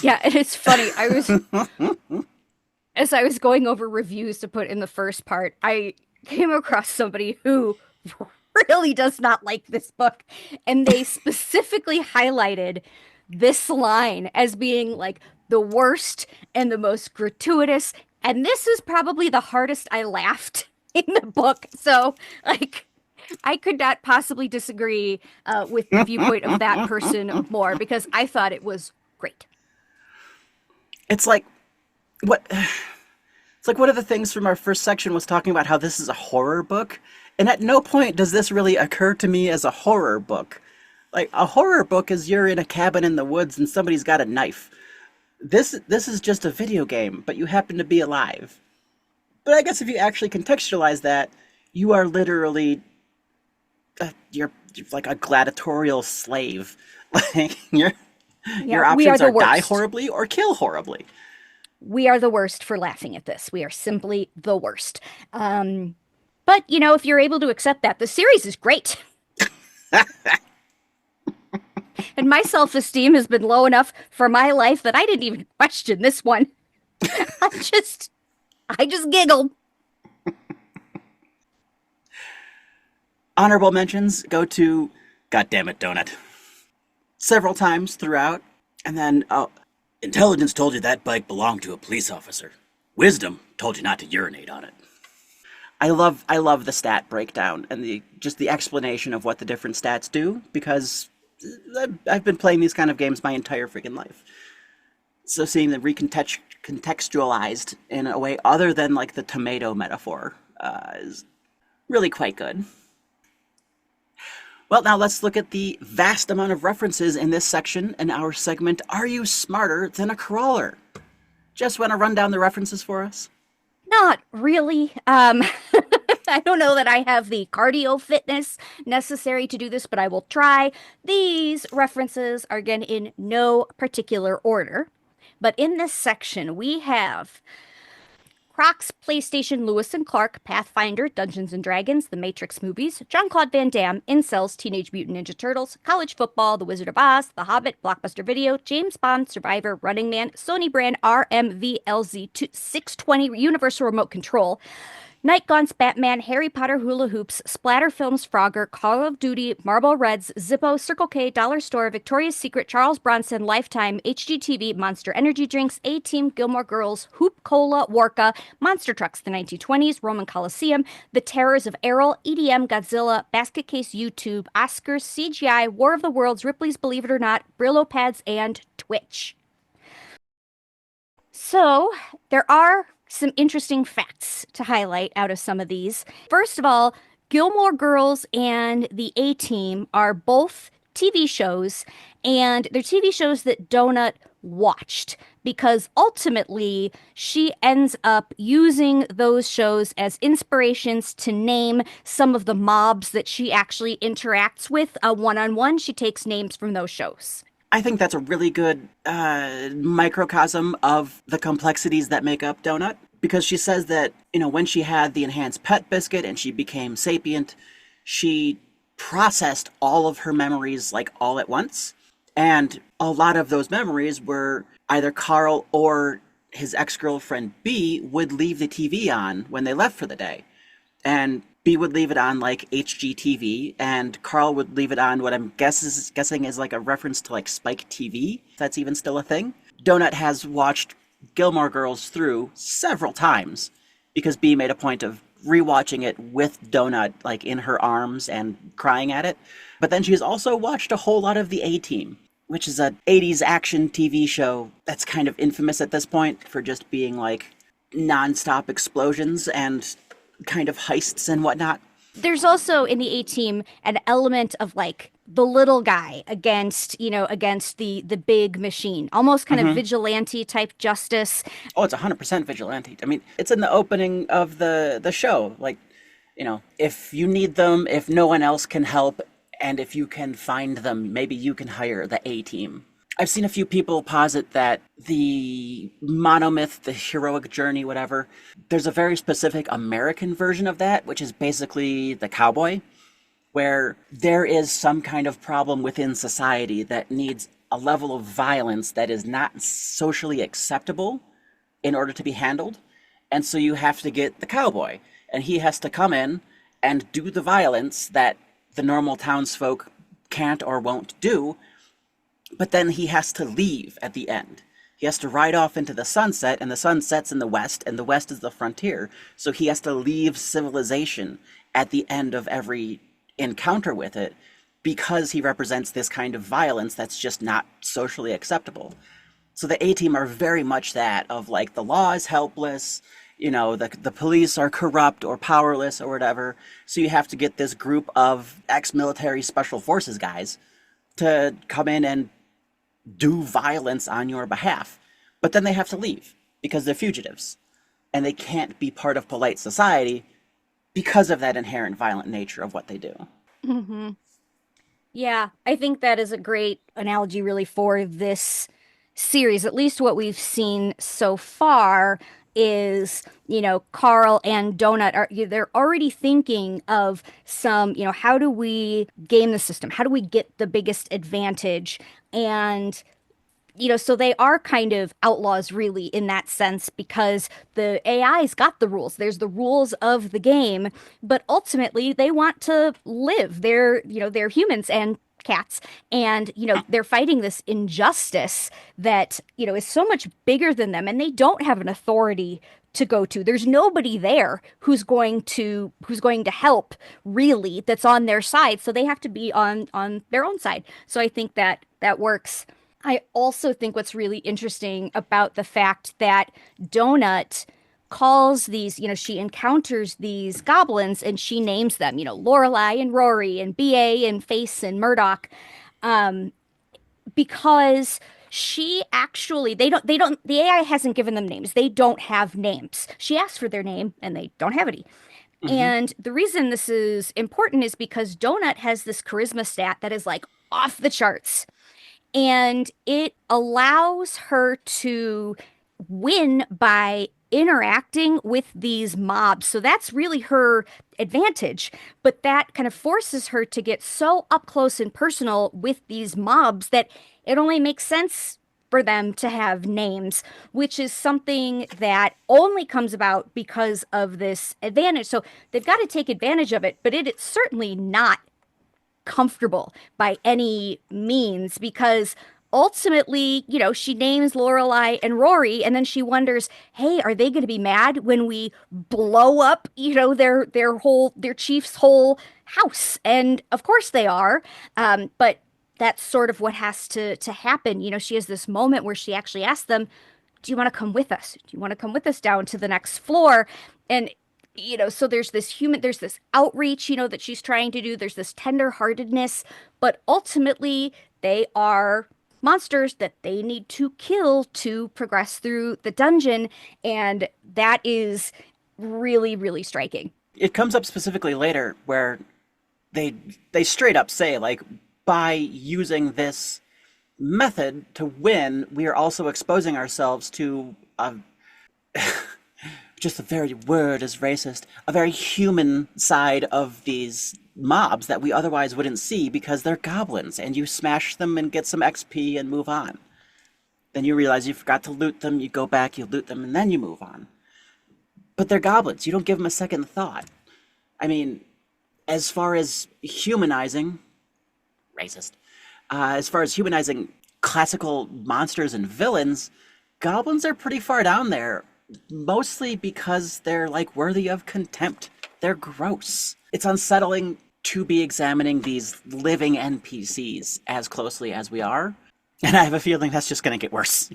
Yeah, and it's funny. As I was going over reviews to put in the first part, I came across somebody who really does not like this book, and they specifically highlighted this line as being like the worst and the most gratuitous, and this is probably the hardest I laughed in the book. So, like, I could not possibly disagree with the viewpoint of that person more, because I thought it was great. It's like what it's like one of the things from our first section was talking about how this is a horror book, and at no point does this really occur to me as a horror book. Like, a horror book is you're in a cabin in the woods and somebody's got a knife. This is just a video game, but you happen to be alive. But I guess if you actually contextualize that, you are literally you're like a gladiatorial slave. Like, your options are die horribly or kill horribly. We are the worst for laughing at this. We are simply the worst. But, you know, if you're able to accept that, the series is great. And my self-esteem has been low enough for my life that I didn't even question this one. I just giggled. Honorable mentions go to Goddammit Donut. Several times throughout. And then, intelligence told you that bike belonged to a police officer. Wisdom told you not to urinate on it. I love the stat breakdown and the explanation of what the different stats do, because I've been playing these kind of games my entire freaking life. So seeing them recontextualized in a way other than like the tomato metaphor is really quite good. Well, now let's look at the vast amount of references in this section in our segment, Are You Smarter Than a Crawler? Jess, want to run down the references for us? Not really. I don't know that I have the cardio fitness necessary to do this, but I will try. These references are again in no particular order. But in this section, we have Crocs, PlayStation, Lewis and Clark, Pathfinder, Dungeons and Dragons, The Matrix movies, Jean-Claude Van Damme, Incels, Teenage Mutant Ninja Turtles, College Football, The Wizard of Oz, The Hobbit, Blockbuster Video, James Bond, Survivor, Running Man, Sony brand RMVLZ 620 Universal Remote Control, Night Gaunts, Batman, Harry Potter Hula Hoops, Splatter Films, Frogger, Call of Duty, Marlboro Reds, Zippo, Circle K, Dollar Store, Victoria's Secret, Charles Bronson, Lifetime, HGTV, Monster Energy Drinks, A-Team, Gilmore Girls, Hoop Cola, Warka, Monster Trucks, the 1920s, Roman Coliseum, The Terrors of Errol, EDM, Godzilla, Basket Case YouTube, Oscars, CGI, War of the Worlds, Ripley's Believe It or Not, Brillo Pads, and Twitch. So, there are some interesting facts to highlight out of some of these. First of all, Gilmore Girls and the A Team are both TV shows, and they're TV shows that Donut watched because ultimately she ends up using those shows as inspirations to name some of the mobs that she actually interacts with one on one. She takes names from those shows. I think that's a really good microcosm of the complexities that make up Donut. Because she says that, when she had the enhanced pet biscuit and she became sapient, she processed all of her memories like all at once. And a lot of those memories were either Carl or his ex girlfriend B would leave the TV on when they left for the day. And B would leave it on like HGTV, and Carl would leave it on what I'm guessing is like a reference to like Spike TV. If that's even still a thing. Donut has watched Gilmore Girls through several times because B made a point of rewatching it with Donut like in her arms and crying at it. But then she's also watched a whole lot of the A Team, which is a 80s action TV show that's kind of infamous at this point for just being like nonstop explosions and kind of heists and whatnot. There's also in the A Team an element of like the little guy against, against the big machine, almost kind of Mm-hmm. vigilante type justice. Oh, it's 100% vigilante. I mean, it's in the opening of the show. Like, if you need them, if no one else can help, and if you can find them, maybe you can hire the A Team. I've seen a few people posit that the monomyth, the heroic journey, whatever, there's a very specific American version of that, which is basically the cowboy, where there is some kind of problem within society that needs a level of violence that is not socially acceptable in order to be handled. And so you have to get the cowboy, and he has to come in and do the violence that the normal townsfolk can't or won't do, but then he has to leave at the end. He has to ride off into the sunset, and the sun sets in the west, and the west is the frontier. So he has to leave civilization at the end of every encounter with it because he represents this kind of violence that's just not socially acceptable. So the A-Team are very much that of like the law is helpless, the police are corrupt or powerless or whatever. So you have to get this group of ex-military special forces guys to come in and do violence on your behalf. But then they have to leave because they're fugitives and they can't be part of polite society because of that inherent violent nature of what they do. Hmm. Yeah, I think that is a great analogy, really, for this series. At least what we've seen so far is, Carl and Donut they're already thinking of some, how do we game the system? How do we get the biggest advantage? And so they are kind of outlaws really in that sense because the AI's got the rules. There's the rules of the game, but ultimately they want to live. They're humans and cats, and they're fighting this injustice that is so much bigger than them, and they don't have an authority to go to. There's nobody there who's going to help really, that's on their side, so they have to be on their own side. So I think that works. I also think what's really interesting about the fact that Donut calls these, she encounters these goblins and she names them, Lorelai and Rory and BA and Face and Murdoch, because she actually, the AI hasn't given them names. They don't have names. She asked for their name and they don't have any. Mm-hmm. And the reason this is important is because Donut has this charisma stat that is like off the charts, and it allows her to win by interacting with these mobs. So that's really her advantage. But that kind of forces her to get so up close and personal with these mobs that it only makes sense for them to have names, which is something that only comes about because of this advantage. So they've got to take advantage of it, but it's certainly not comfortable by any means because ultimately, she names Lorelai and Rory, and then she wonders, hey, are they going to be mad when we blow up, their chief's whole house? And of course they are. But that's sort of what has to happen. She has this moment where she actually asks them, do you want to come with us? Do you want to come with us down to the next floor? And, so there's this outreach, that she's trying to do. There's this tenderheartedness, but ultimately they are monsters that they need to kill to progress through the dungeon. And that is really, really striking. It comes up specifically later where they they straight up say, like, by using this method to win, we are also exposing ourselves to just the very word is racist, a very human side of these mobs that we otherwise wouldn't see because they're goblins, and you smash them and get some XP and move on. Then you realize you forgot to loot them, you go back, you loot them, and then you move on. But they're goblins, you don't give them a second thought. I mean, as far as humanizing, racist, as far as humanizing classical monsters and villains, goblins are pretty far down there, mostly because they're like worthy of contempt. They're gross. It's unsettling to be examining these living NPCs as closely as we are, and I have a feeling that's just going to get worse.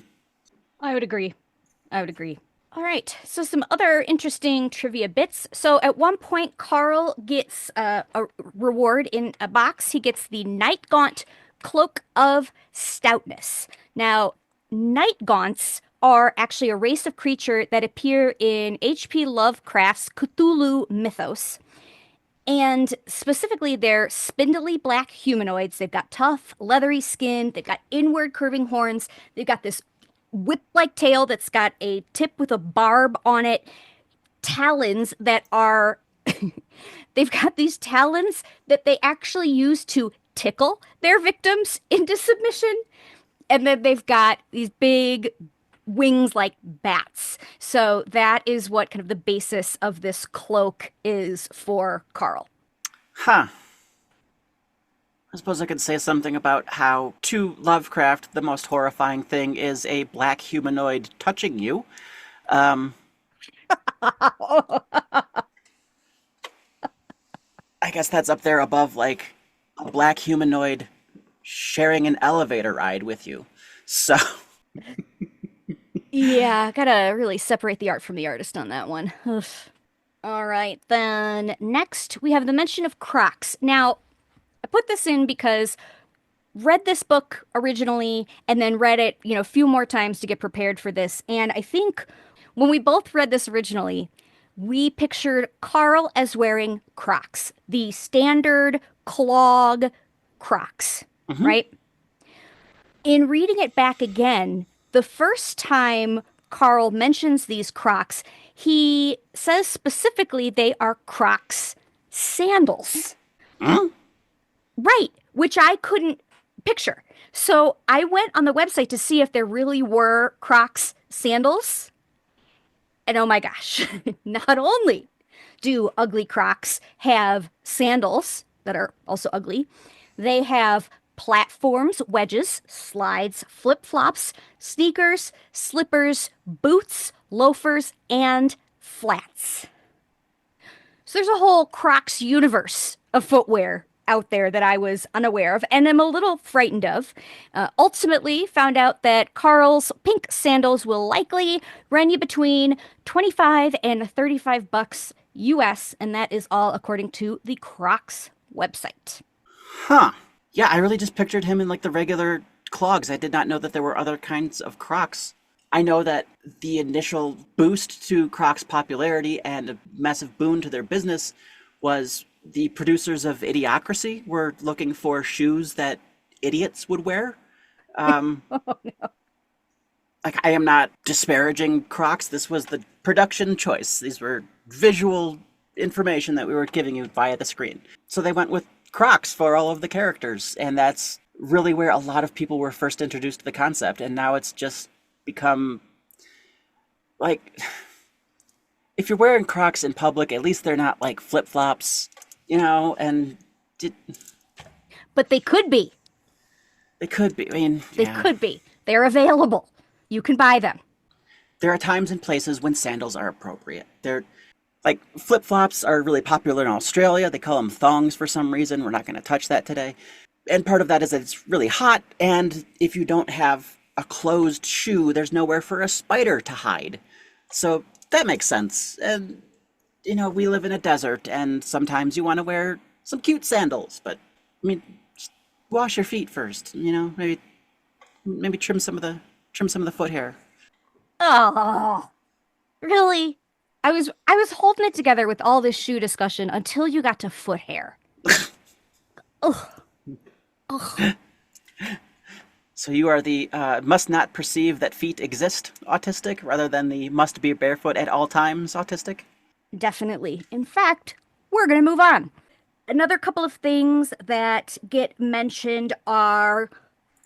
I would agree. I would agree. All right, so some other interesting trivia bits. So at one point, Carl gets a reward in a box. He gets the Night Gaunt Cloak of Stoutness. Now, Night Gaunts are actually a race of creature that appear in H.P. Lovecraft's Cthulhu mythos. And specifically, they're spindly black humanoids. They've got tough, leathery skin. They've got inward curving horns. They've got this whip-like tail that's got a tip with a barb on it. Talons that are... They've got these talons that they actually use to tickle their victims into submission. And then they've got these big wings like bats. So that is what kind of the basis of this cloak is for Carl. Huh. I suppose I could say something about how, to Lovecraft, the most horrifying thing is a black humanoid touching you. I guess that's up there above, like, a black humanoid sharing an elevator ride with you. So... Yeah, gotta really separate the art from the artist on that one. Ugh. All right, then next we have the mention of Crocs. Now, I put this in because read this book originally and then read it, a few more times to get prepared for this. And I think when we both read this originally, we pictured Carl as wearing Crocs, the standard clog Crocs, right? In reading it back again, the first time Carl mentions these Crocs, he says specifically they are Crocs sandals. Huh? Right, which I couldn't picture. So I went on the website to see if there really were Crocs sandals. And oh my gosh, not only do ugly Crocs have sandals that are also ugly, they have platforms, wedges, slides, flip-flops, sneakers, slippers, boots, loafers, and flats. So there's a whole Crocs universe of footwear out there that I was unaware of and am a little frightened of. Ultimately, found out that Carl's pink sandals will likely run you between 25 and 35 bucks US, and that is all according to the Crocs website. Huh. Yeah, I really just pictured him in like the regular clogs. I did not know that there were other kinds of Crocs. I know that the initial boost to Crocs' popularity and a massive boon to their business was the producers of Idiocracy were looking for shoes that idiots would wear. Oh, no. Like, I am not disparaging Crocs. This was the production choice. These were visual information that we were giving you via the screen. So they went with Crocs for all of the characters, and that's really where a lot of people were first introduced to the concept, and now it's just become like, if you're wearing Crocs in public, at least they're not like flip-flops, and But they could be. they could be. I mean, They yeah. could be. They're available. You can buy them. There are times and places when sandals are appropriate. They're like, flip-flops are really popular in Australia. They call them thongs for some reason. We're not going to touch that today. And part of that is that it's really hot, and if you don't have a closed shoe, there's nowhere for a spider to hide. So that makes sense. And, we live in a desert, and sometimes you want to wear some cute sandals. But, I mean, just wash your feet first, maybe trim some of the foot hair. Oh, really? I was holding it together with all this shoe discussion until you got to foot hair. Ugh. Ugh. So you are the must not perceive that feet exist autistic rather than the must be barefoot at all times autistic? Definitely. In fact, we're going to move on. Another couple of things that get mentioned are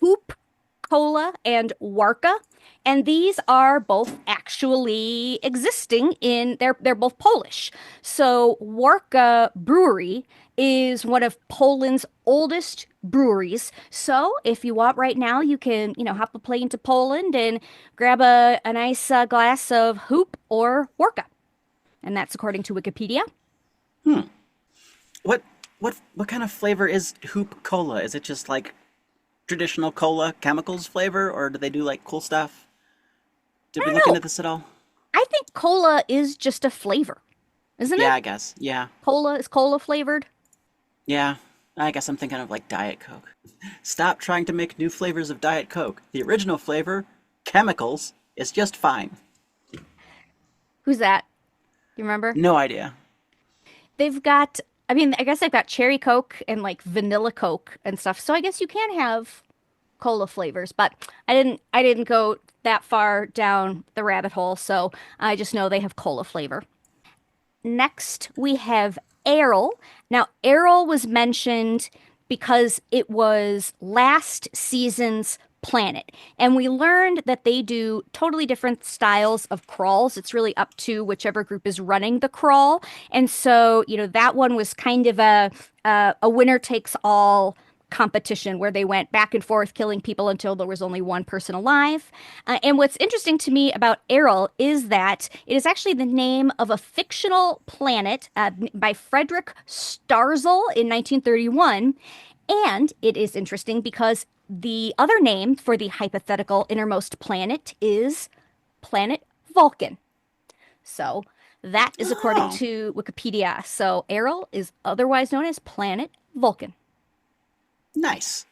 hoop, cola, and warka. And these are both actually existing they're both Polish. So Warka Brewery is one of Poland's oldest breweries. So if you want right now, you can, hop a plane to Poland and grab a nice glass of hoop or Warka. And that's according to Wikipedia. Hmm. What what kind of flavor is hoop cola? Is it just like traditional cola chemicals flavor, or do they do like cool stuff? I Did we don't look know. into this at all? I think cola is just a flavor, isn't Yeah, it? I guess. Yeah. Cola is cola flavored. Yeah. I guess I'm thinking of like Diet Coke. Stop trying to make new flavors of Diet Coke. The original flavor, chemicals, is just fine. Who's that? You remember? No idea. They've got, I mean, I guess they've got cherry Coke and like vanilla Coke and stuff. So I guess you can have cola flavors, but I didn't go that far down the rabbit hole, so I just know they have cola flavor. Next, we have Errol. Now, Errol was mentioned because it was last season's planet. And we learned that they do totally different styles of crawls. It's really up to whichever group is running the crawl. And so, that one was kind of a winner takes all competition where they went back and forth killing people until there was only one person alive. And what's interesting to me about Errol is that it is actually the name of a fictional planet by Frederick Starzl in 1931. And it is interesting because the other name for the hypothetical innermost planet is planet Vulcan. So that is according Oh, to Wikipedia. So Errol is otherwise known as planet Vulcan. nice.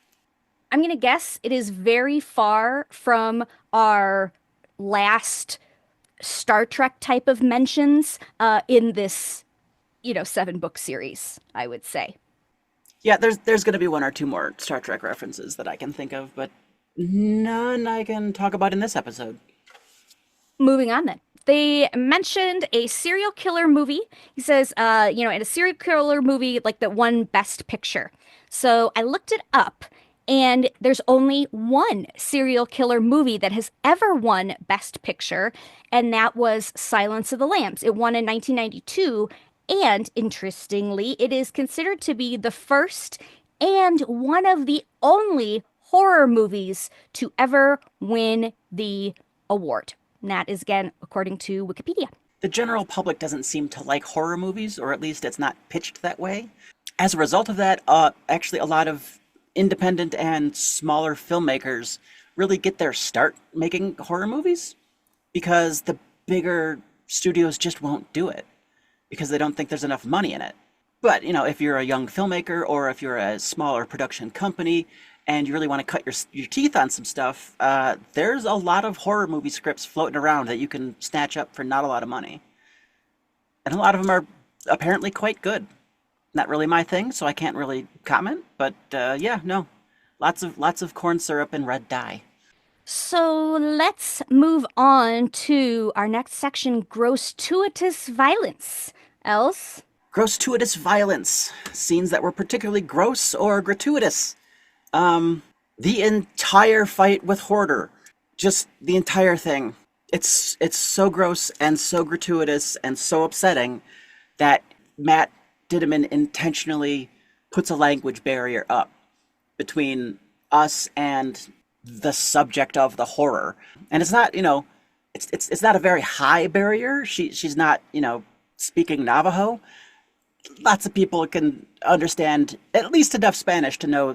I'm going to guess it is very far from our last Star Trek type of mentions in this, 7 book series, I would say. Yeah, there's going to be one or two more Star Trek references that I can think of, but none I can talk about in this episode. Moving on then. They mentioned a serial killer movie. He says, in a serial killer movie, like that won Best Picture. So I looked it up, and there's only one serial killer movie that has ever won Best Picture, and that was Silence of the Lambs. It won in 1992, and interestingly, it is considered to be the first and one of the only horror movies to ever win the award. And that is again according to Wikipedia. The general public doesn't seem to like horror movies, or at least it's not pitched that way. As a result of that, actually, a lot of independent and smaller filmmakers really get their start making horror movies because the bigger studios just won't do it because they don't think there's enough money in it. But, if you're a young filmmaker or if you're a smaller production company and you really want to cut your teeth on some stuff, there's a lot of horror movie scripts floating around that you can snatch up for not a lot of money. And a lot of them are apparently quite good. Not really my thing, so I can't really comment. But yeah, no, lots of corn syrup and red dye. So let's move on to our next section, gratuitous violence. Else? Gratuitous violence, scenes that were particularly gross or gratuitous. The entire fight with Hoarder, just the entire thing. It's so gross and so gratuitous and so upsetting that Matt Dinniman intentionally puts a language barrier up between us and the subject of the horror. And it's not, it's not a very high barrier. She's not, speaking Navajo. Lots of people can understand at least enough Spanish to know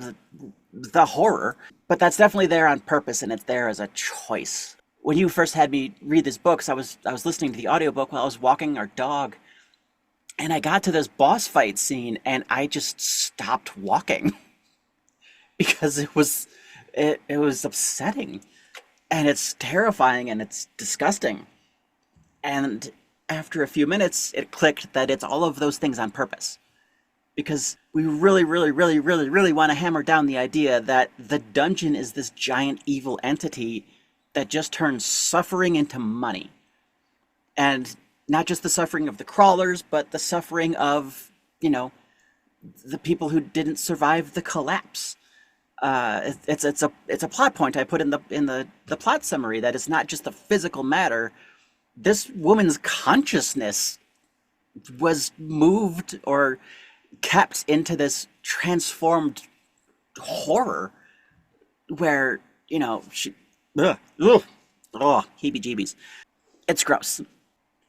the horror, but that's definitely there on purpose, and it's there as a choice. When you first had me read these books, I was listening to the audiobook while I was walking our dog, and I got to this boss fight scene, and I just stopped walking because it was upsetting, and it's terrifying, and it's disgusting. And after a few minutes, it clicked that it's all of those things on purpose. Because we really, really, really, really, really want to hammer down the idea that the dungeon is this giant evil entity that just turns suffering into money. And not just the suffering of the crawlers, but the suffering of, the people who didn't survive the collapse. It's a plot point I put in the plot summary that it's not just the physical matter. This woman's consciousness was moved or kept into this transformed horror where, she, ugh, ugh, oh, heebie-jeebies. It's gross.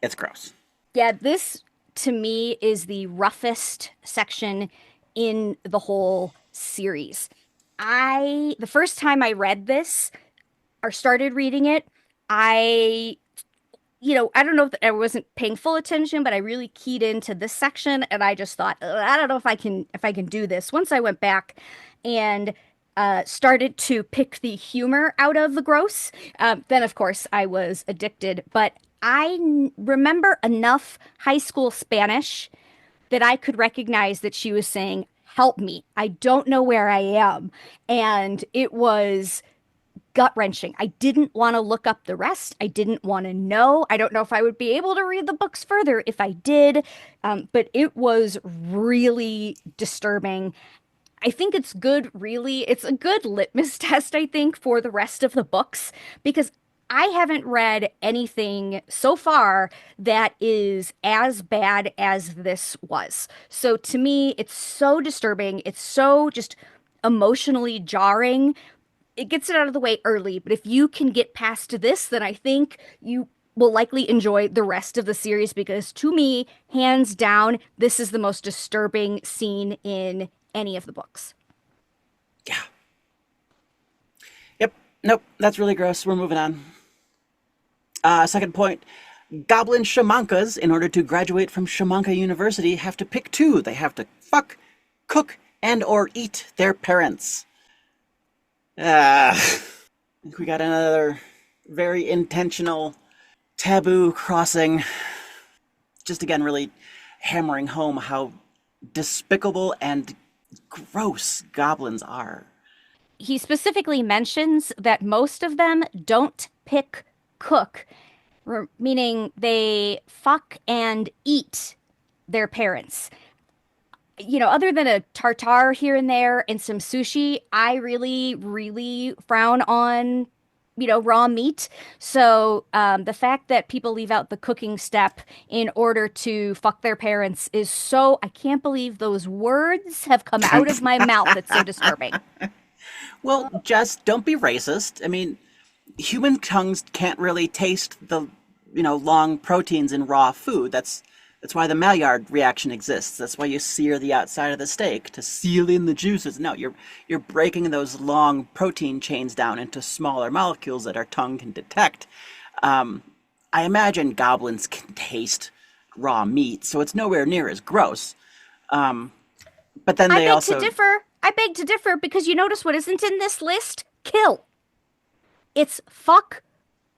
It's gross. Yeah, this to me is the roughest section in the whole series. The first time I read this or started reading it, I I don't know if I wasn't paying full attention, but I really keyed into this section and I just thought, I don't know if I can do this. Once I went back and started to pick the humor out of the gross, then of course I was addicted. But remember enough high school Spanish that I could recognize that she was saying, "Help me. I don't know where I am." And it was gut wrenching. I didn't want to look up the rest. I didn't want to know. I don't know if I would be able to read the books further if I did, but it was really disturbing. I think it's good, really. It's a good litmus test, I think, for the rest of the books because I haven't read anything so far that is as bad as this was. So to me, it's so disturbing. It's so just emotionally jarring. It gets it out of the way early, but if you can get past this, then I think you will likely enjoy the rest of the series because to me, hands down, this is the most disturbing scene in any of the books. Yeah. Yep. Nope. That's really gross. We're moving on. Second point. Goblin shamankas, in order to graduate from Shamanka University, have to pick two. They have to fuck, cook, and or eat their parents. I think we got another very intentional taboo crossing. Just again, really hammering home how despicable and gross goblins are. He specifically mentions that most of them don't pick cook, meaning they fuck and eat their parents. Other than a tartare here and there and some sushi, I really, really frown on, raw meat. So the fact that people leave out the cooking step in order to fuck their parents is so, I can't believe those words have come out of my mouth. It's so disturbing. Well, Jess, don't be racist. I mean, human tongues can't really taste the, long proteins in raw food. That's why the Maillard reaction exists. That's why you sear the outside of the steak to seal in the juices. No, you're breaking those long protein chains down into smaller molecules that our tongue can detect. I imagine goblins can taste raw meat, so it's nowhere near as gross. But then they also... I beg to differ because you notice what isn't in this list? Kill. It's fuck,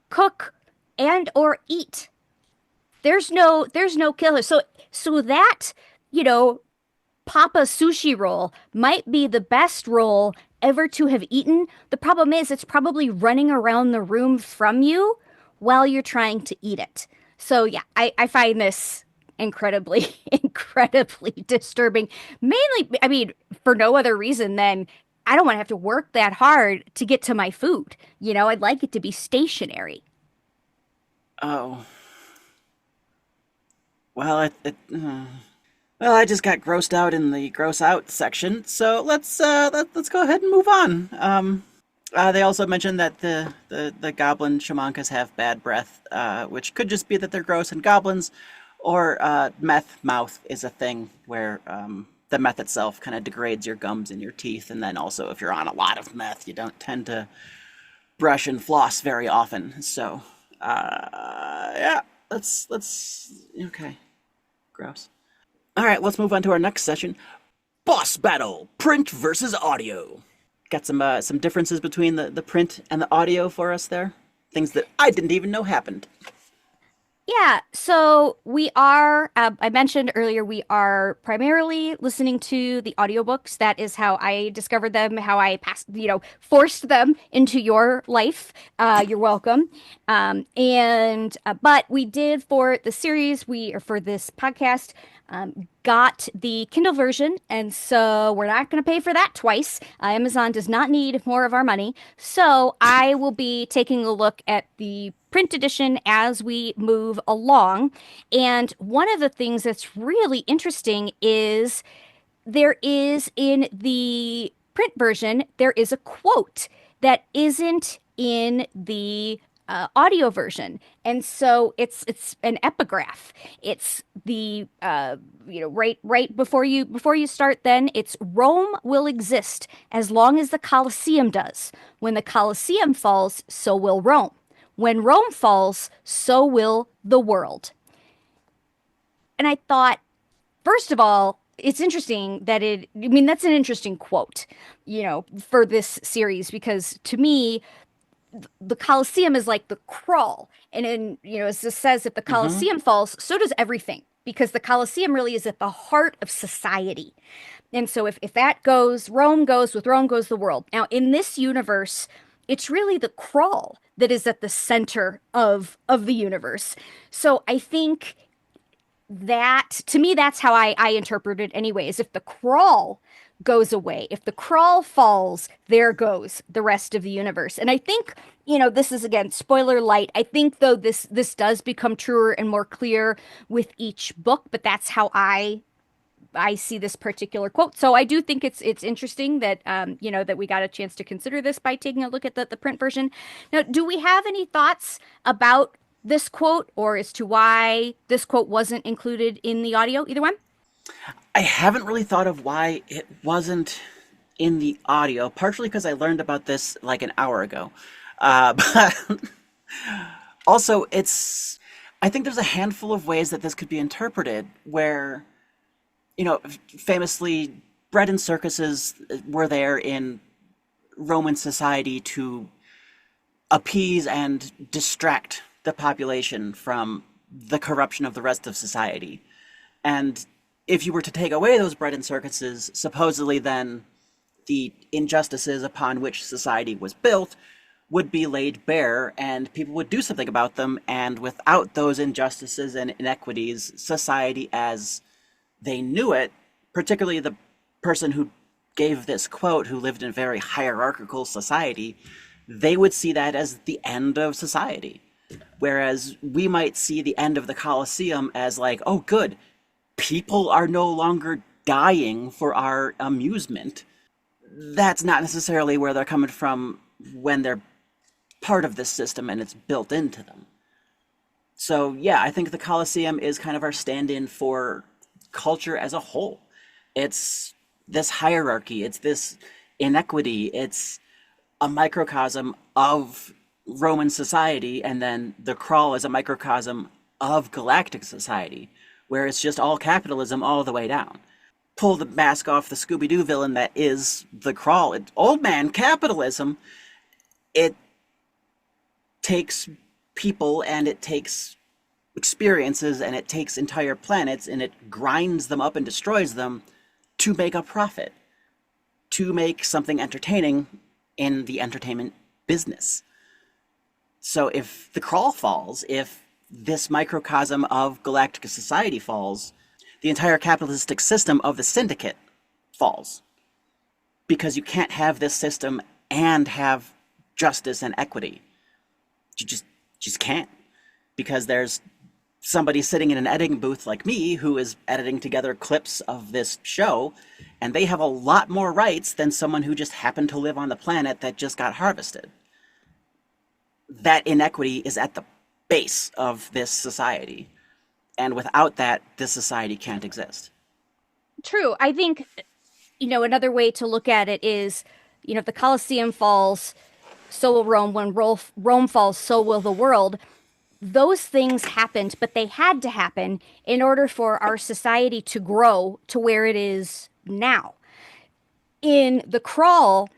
cook, and or eat. There's no killer. So that, Papa sushi roll might be the best roll ever to have eaten. The problem is it's probably running around the room from you while you're trying to eat it. So yeah, I find this incredibly, incredibly disturbing. Mainly, I mean, for no other reason than I don't want to have to work that hard to get to my food. I'd like it to be stationary. Oh. Well, I just got grossed out in the gross out section, so let's go ahead and move on. They also mentioned that the goblin shamankas have bad breath, which could just be that they're gross and goblins, or meth mouth is a thing where the meth itself kind of degrades your gums and your teeth, and then also if you're on a lot of meth, you don't tend to brush and floss very often. So, yeah, let's okay, gross. All right, let's move on to our next session. Boss battle: print versus audio. Got some differences between the print and the audio for us there. Things that I didn't even know happened. Yeah, so we are, I mentioned earlier, we are primarily listening to the audiobooks. That is how I discovered them, how I passed, forced them into your life. You're welcome. But we did for the series, or for this podcast, got the Kindle version. And so we're not going to pay for that twice. Amazon does not need more of our money. So I will be taking a look at the print edition as we move along. And one of the things that's really interesting is there is in the print version, there is a quote that isn't in the audio version, and so it's an epigraph. It's the right before you start. Then it's Rome will exist as long as the Colosseum does. When the Colosseum falls, so will Rome. When Rome falls, so will the world. And I thought, first of all, it's interesting that that's an interesting quote, for this series, because to me, the Colosseum is like the crawl. And as it says, if the Mm-hmm. Colosseum falls, so does everything, because the Colosseum really is at the heart of society. And so if that goes, Rome goes, with Rome goes the world. Now, in this universe, it's really the crawl that is at the center of the universe. So I think that, to me, that's how I interpret it anyways. If the crawl goes away, if the crawl falls, there goes the rest of the universe. And I think, this is, again, spoiler light. I think, though, this does become truer and more clear with each book, but that's how I see this particular quote. So I do think it's interesting that that we got a chance to consider this by taking a look at the print version. Now, do we have any thoughts about this quote, or as to why this quote wasn't included in the audio? Either one? I haven't really thought of why it wasn't in the audio, partially because I learned about this like an hour ago. But also, I think there's a handful of ways that this could be interpreted where, famously, bread and circuses were there in Roman society to appease and distract the population from the corruption of the rest of society. And if you were to take away those bread and circuses, supposedly then the injustices upon which society was built would be laid bare and people would do something about them. And without those injustices and inequities, society as they knew it, particularly the person who gave this quote, who lived in a very hierarchical society, they would see that as the end of society. Whereas we might see the end of the Colosseum as like, oh, good, people are no longer dying for our amusement. That's not necessarily where they're coming from when they're part of this system and it's built into them. So, yeah, I think the Colosseum is kind of our stand in for culture as a whole. It's this hierarchy, it's this inequity, it's a microcosm of Roman society, and then the crawl is a microcosm of galactic society, where it's just all capitalism all the way down. Pull the mask off the Scooby-Doo villain that is the crawl. Old man capitalism. It takes people and it takes experiences and it takes entire planets and it grinds them up and destroys them to make a profit, to make something entertaining in the entertainment business. So if the crawl falls, if this microcosm of galactic society falls, the entire capitalistic system of the syndicate falls. Because you can't have this system and have justice and equity. You just can't. Because there's somebody sitting in an editing booth like me who is editing together clips of this show, and they have a lot more rights than someone who just happened to live on the planet that just got harvested. That inequity is at the base of this society. And without that, this society can't exist. True. I think, another way to look at it is, if the Colosseum falls, so will Rome. When Rome falls, so will the world. Those things happened, but they had to happen in order for our society to grow to where it is now. In the crawl,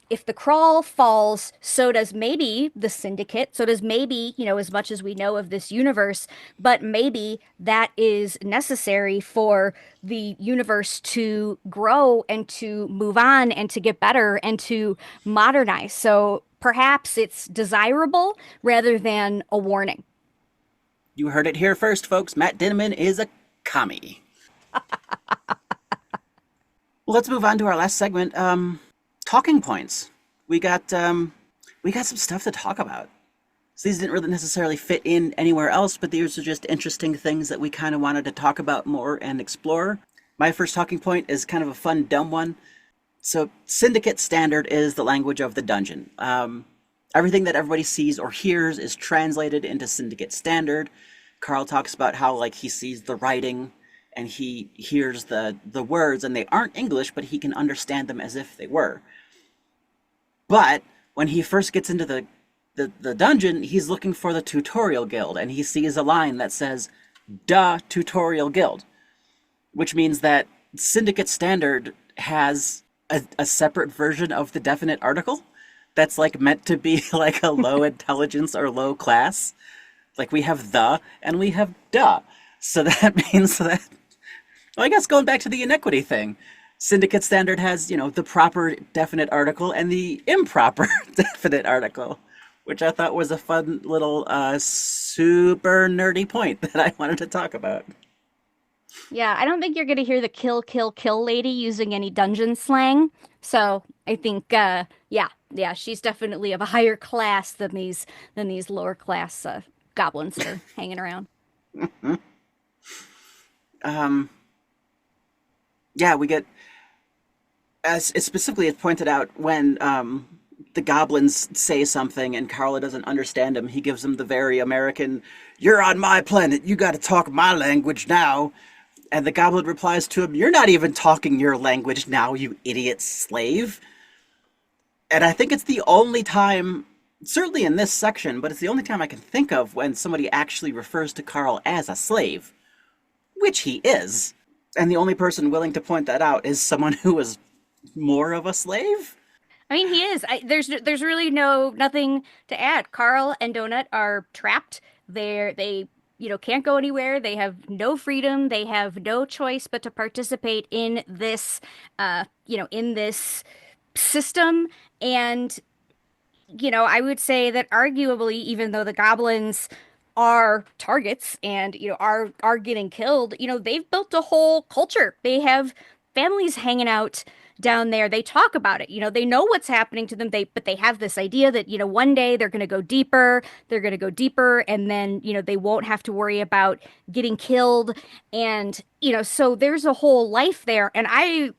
if the crawl falls, so does maybe the syndicate, so does maybe, as much as we know of this universe, but maybe that is necessary for the universe to grow and to move on and to get better and to modernize. So perhaps it's desirable rather than a warning. You heard it here first, folks. Matt Dinniman is a commie. Well, let's move on to our last segment. Talking points. We got we got some stuff to talk about. So these didn't really necessarily fit in anywhere else, but these are just interesting things that we kind of wanted to talk about more and explore. My first talking point is kind of a fun, dumb one. So, Syndicate Standard is the language of the dungeon. Everything that everybody sees or hears is translated into Syndicate Standard. Carl talks about how, like, he sees the writing and he hears the words, and they aren't English, but he can understand them as if they were. But when he first gets into the dungeon, he's looking for the Tutorial Guild, and he sees a line that says, "Duh, Tutorial Guild," which means that Syndicate Standard has a separate version of the definite article that's like meant to be like a low intelligence or low class. Like we have the and we have duh. So that means that, well, I guess going back to the inequity thing, Syndicate Standard has, the proper definite article and the improper definite article, which I thought was a fun little super nerdy point that I wanted to talk about. Yeah, I don't think you're going to hear the kill, kill, kill lady using any dungeon slang. So I think, yeah, she's definitely of a higher class than these lower class goblins that are hanging around. Um, yeah, we get, as it specifically is pointed out, when the goblins say something and Carla doesn't understand him, he gives them the very American, "You're on my planet, you gotta talk my language now." And the goblin replies to him, "You're not even talking your language now, you idiot slave." And I think it's the only time, certainly in this section, but it's the only time I can think of when somebody actually refers to Carl as a slave, which he is. And the only person willing to point that out is someone who is more of a slave. I mean, he is. There's really nothing to add. Carl and Donut are trapped. They can't go anywhere. They have no freedom. They have no choice but to participate in this system. And I would say that arguably, even though the goblins are targets and are getting killed, they've built a whole culture. They have families hanging out down there. They talk about it. They know what's happening to them. But they have this idea that, one day they're going to go deeper. They're going to go deeper, and then, they won't have to worry about getting killed. And, so there's a whole life there. And I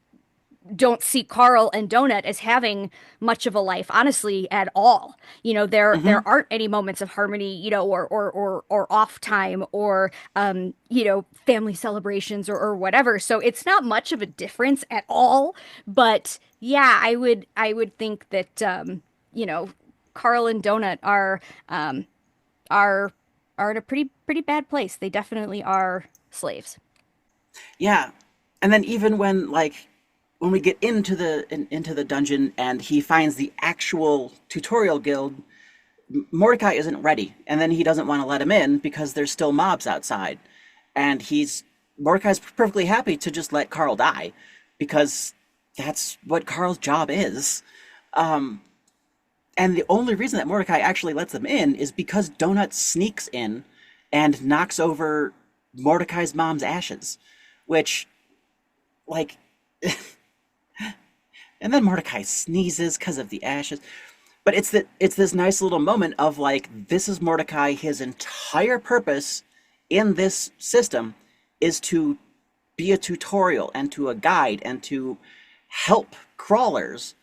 don't see Carl and Donut as having much of a life, honestly, at all. There Mm-hmm. aren't any moments of harmony, or off time, or family celebrations, or whatever. So it's not much of a difference at all. But yeah, I would think that Carl and Donut are are in a pretty bad place. They definitely are slaves. Yeah. And then even when we get into the dungeon and he finds the actual tutorial guild, Mordecai isn't ready, and then he doesn't want to let him in because there's still mobs outside. And Mordecai's perfectly happy to just let Carl die because that's what Carl's job is. Um, and the only reason that Mordecai actually lets them in is because Donut sneaks in and knocks over Mordecai's mom's ashes, which, like, and then Mordecai sneezes because of the ashes. But it's this nice little moment of like, this is Mordecai. His entire purpose in this system is to be a tutorial and to a guide and to help crawlers,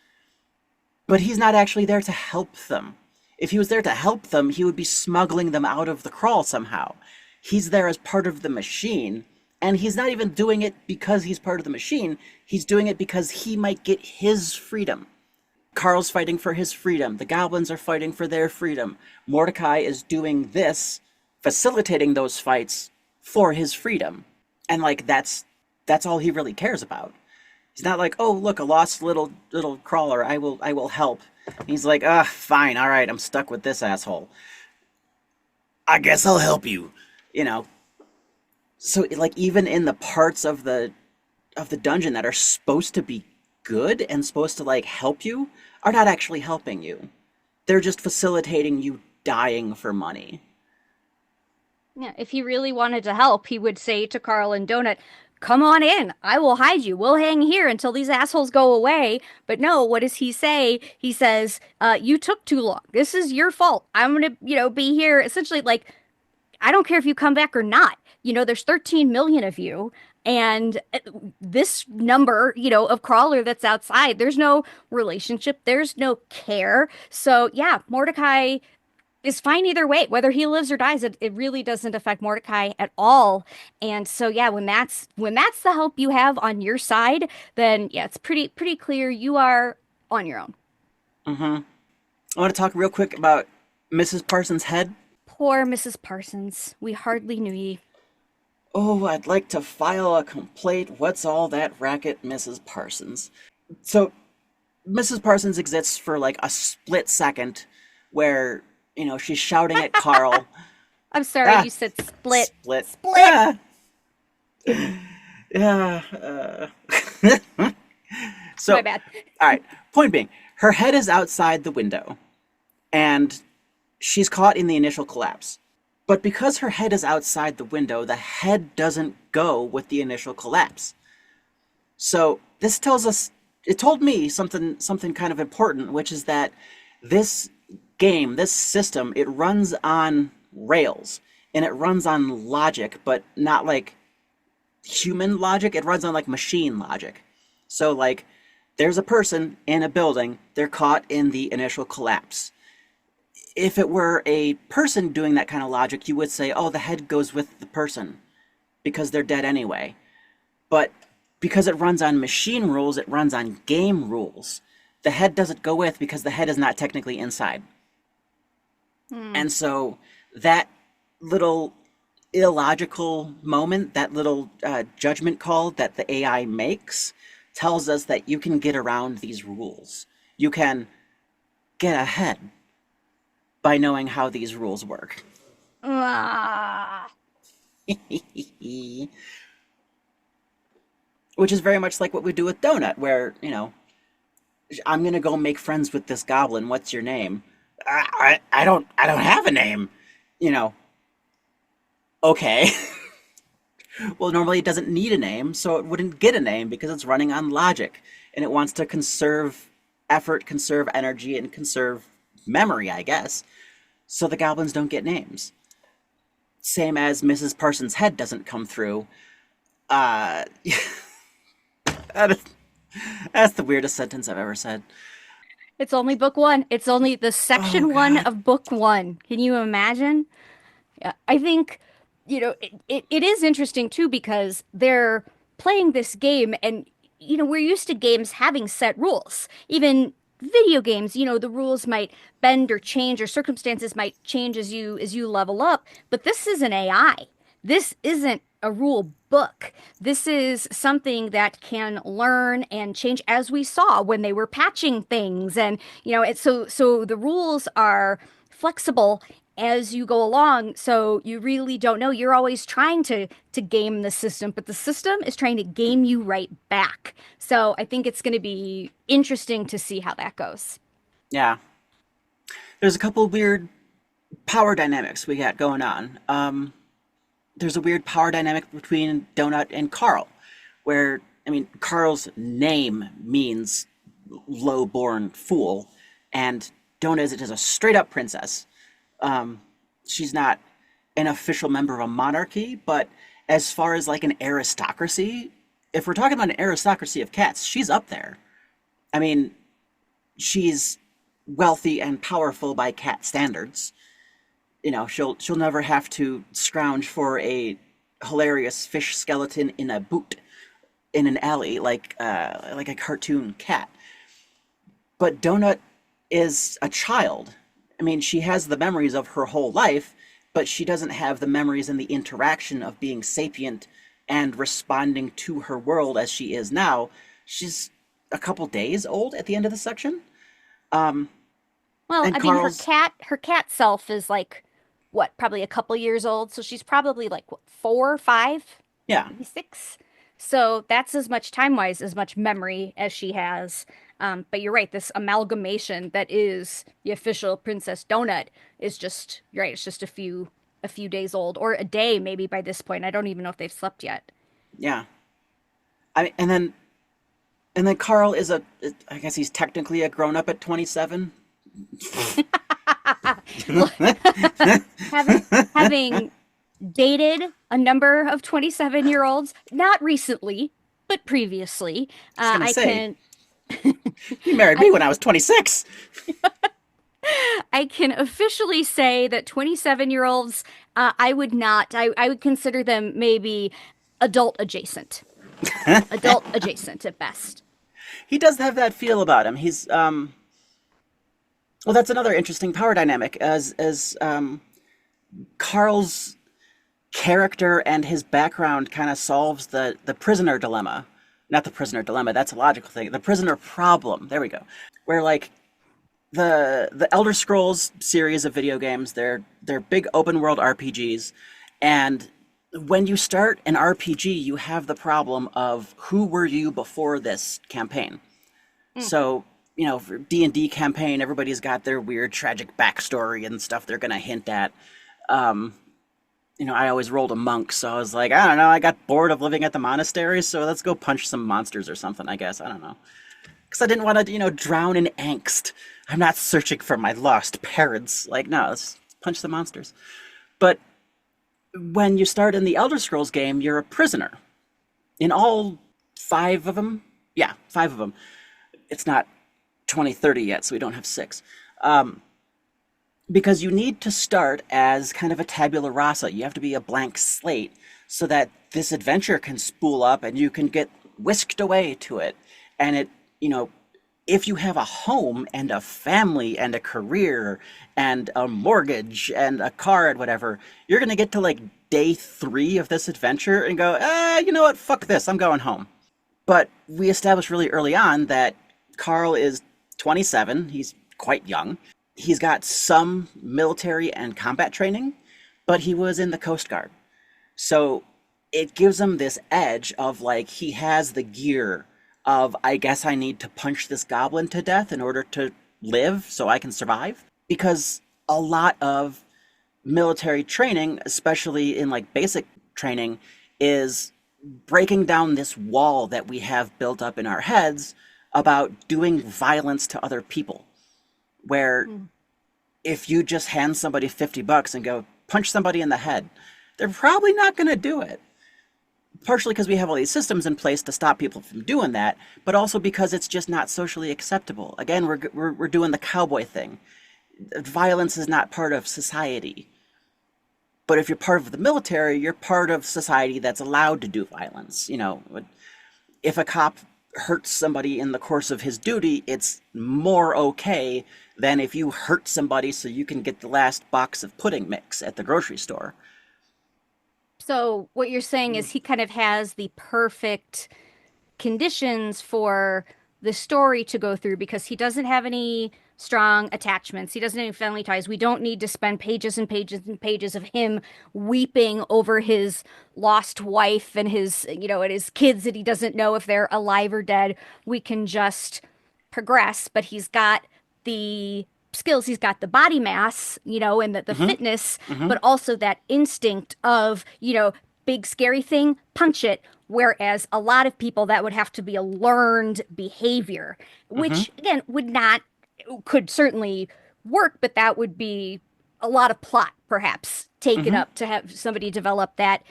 but he's not actually there to help them. If he was there to help them, he would be smuggling them out of the crawl somehow. He's there as part of the machine, And he's not even doing it because he's part of the machine. He's doing it because he might get his freedom. Carl's fighting for his freedom. The goblins are fighting for their freedom. Mordecai is doing this, facilitating those fights for his freedom. And like that's all he really cares about. He's not like, oh look, a lost little crawler. I will help. He's like, fine, all right, I'm stuck with this asshole. I guess I'll help you. You know. So like even in the parts of the dungeon that are supposed to be good and supposed to like help you are not actually helping you. They're just facilitating you dying for money. Yeah, if he really wanted to help, he would say to Carl and Donut, "Come on in. I will hide you. We'll hang here until these assholes go away." But no, what does he say? He says, "You took too long. This is your fault. I'm gonna, be here." Essentially, like, I don't care if you come back or not. There's 13 million of you. And this number, of crawler that's outside, there's no relationship, there's no care. So, yeah, Mordecai is fine either way. Whether he lives or dies, it really doesn't affect Mordecai at all. And so, yeah, when that's the help you have on your side, then yeah, it's pretty clear you are on your own. Mm-hmm. I want to talk real quick about Mrs. Parsons' head. Poor Mrs. Parsons. We hardly knew ye. Oh, I'd like to file a complaint. What's all that racket, Mrs. Parsons? So, Mrs. Parsons exists for like a split second where, she's shouting at Carl. I'm sorry, Ah, you said split. split. Split. Ah, yeah. So, My bad. all right. Point being, her head is outside the window, and she's caught in the initial collapse. But because her head is outside the window, the head doesn't go with the initial collapse. So this tells us, it told me something kind of important, which is that this game, this system, it runs on rails and it runs on logic, but not like human logic. It runs on like machine logic. So like there's a person in a building, they're caught in the initial collapse. If it were a person doing that kind of logic, you would say, oh, the head goes with the person because they're dead anyway. But because it runs on machine rules, it runs on game rules. The head doesn't go with because the head is not technically inside. And so that little illogical moment, that little judgment call that the AI makes, tells us that you can get around these rules. You can get ahead by knowing how these rules work. Ah. Which is very much like what we do with Donut, where, I'm gonna go make friends with this goblin. What's your name? I don't have a name. You know, okay. Well, normally it doesn't need a name, so it wouldn't get a name because it's running on logic. And it wants to conserve effort, conserve energy, and conserve memory, I guess. So the goblins don't get names. Same as Mrs. Parsons' head doesn't come through. Uh, that is- that's the weirdest sentence I've ever said. It's only book one. It's only the Oh, section one God. of book one. Can you imagine? Yeah, I think, it is interesting too because they're playing this game and, we're used to games having set rules. Even video games, the rules might bend or change or circumstances might change as you level up, but this is an AI. This isn't a rule book. This is something that can learn and change as we saw when they were patching things and it's so the rules are flexible as you go along, so you really don't know. You're always trying to game the system, but the system is trying to game you right back. So I think it's going to be interesting to see how that goes. Yeah. There's a couple weird power dynamics we got going on. There's a weird power dynamic between Donut and Carl, where, I mean, Carl's name means low-born fool, and Donut is a straight-up princess. Um, she's not an official member of a monarchy, but as far as like an aristocracy, if we're talking about an aristocracy of cats, she's up there. I mean, she's wealthy and powerful by cat standards. She'll never have to scrounge for a hilarious fish skeleton in a boot in an alley, like a cartoon cat. But Donut is a child. I mean, she has the memories of her whole life, but she doesn't have the memories and the interaction of being sapient and responding to her world as she is now. She's a couple days old at the end of the section. Um, Well, and I mean, her Carl's, cat self is like what, probably a couple years old, so she's probably like what, 4, 5, yeah, maybe 6. So that's as much time-wise as much memory as she has. But you're right, this amalgamation that is the official Princess Donut is just, you're right, it's just a few days old, or a day maybe by this point. I don't even know if they've slept yet. yeah. I mean, and then Carl is I guess he's technically a grown up at 27. Having dated a number of 27-year-olds, not recently, but previously, I was gonna I say, can he married I me when I was 26. I can officially say that 27-year-olds, I would not, I would consider them maybe adult adjacent at best. He does have that feel about him. He's well, that's another interesting power dynamic as Carl's character and his background kind of solves the prisoner dilemma. Not the prisoner dilemma, that's a logical thing. The prisoner problem. There we go. Where like the Elder Scrolls series of video games, they're big open world RPGs, and when you start an RPG, you have the problem of who were you before this campaign. Mm. So, for D&D campaign, everybody's got their weird tragic backstory and stuff they're going to hint at. Um, I always rolled a monk, so I was like, I don't know, I got bored of living at the monastery, so let's go punch some monsters or something, I guess. I don't know. Because I didn't want to, drown in angst. I'm not searching for my lost parents. Like, no, let's punch the monsters. But when you start in the Elder Scrolls game, you're a prisoner. In all 5 of them, yeah, 5 of them. It's not 2030 yet, so we don't have 6. Because you need to start as kind of a tabula rasa. You have to be a blank slate so that this adventure can spool up and you can get whisked away to it. And you know, if you have a home and a family and a career and a mortgage and a car and whatever, you're going to get to like day 3 of this adventure and go, you know what? Fuck this. I'm going home. But we established really early on that Carl is 27. He's quite young. He's got some military and combat training, but he was in the Coast Guard. So it gives him this edge of like he has the gear of I guess I need to punch this goblin to death in order to live so I can survive. Because a lot of military training, especially in like basic training, is breaking down this wall that we have built up in our heads about doing violence to other people. Where if you just hand somebody $50 and go punch somebody in the head, they're probably not going to do it. Partially because we have all these systems in place to stop people from doing that, but also because it's just not socially acceptable. Again, we're doing the cowboy thing. Violence is not part of society. But if you're part of the military, you're part of society that's allowed to do violence. If a cop hurts somebody in the course of his duty, it's more okay than if you hurt somebody so you can get the last box of pudding mix at the grocery store. So what you're saying is he kind of has the perfect conditions for the story to go through because he doesn't have any strong attachments. He doesn't have any family ties. We don't need to spend pages and pages and pages of him weeping over his lost wife and and his kids that he doesn't know if they're alive or dead. We can just progress, but he's got the skills, he's got the body mass, and the Mm-hmm. fitness, Mm-hmm. but also that instinct of, big scary thing, punch it. Whereas a lot of people, that would have to be a learned behavior, Mm-hmm. which again could certainly work, but that would be a lot of plot perhaps taken Mm-hmm. up to have somebody develop that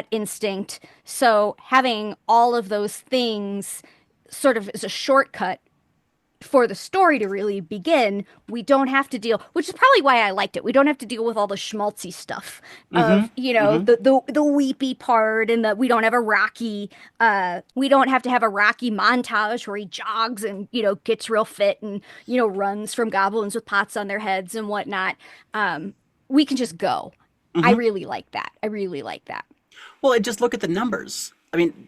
instinct. So having all of those things sort of as a shortcut for the story to really begin, we don't have to deal, which is probably why I liked it. We don't have to deal with all the schmaltzy stuff Mm-hmm. of, you know, Mm-hmm. the weepy part, and we don't have a we don't have to have a Rocky montage where he jogs and, you know, gets real fit and, you know, runs from goblins with pots on their heads and whatnot. We can just go. I Mm-hmm. really like that. I really like that. Well, and just look at the numbers. I mean,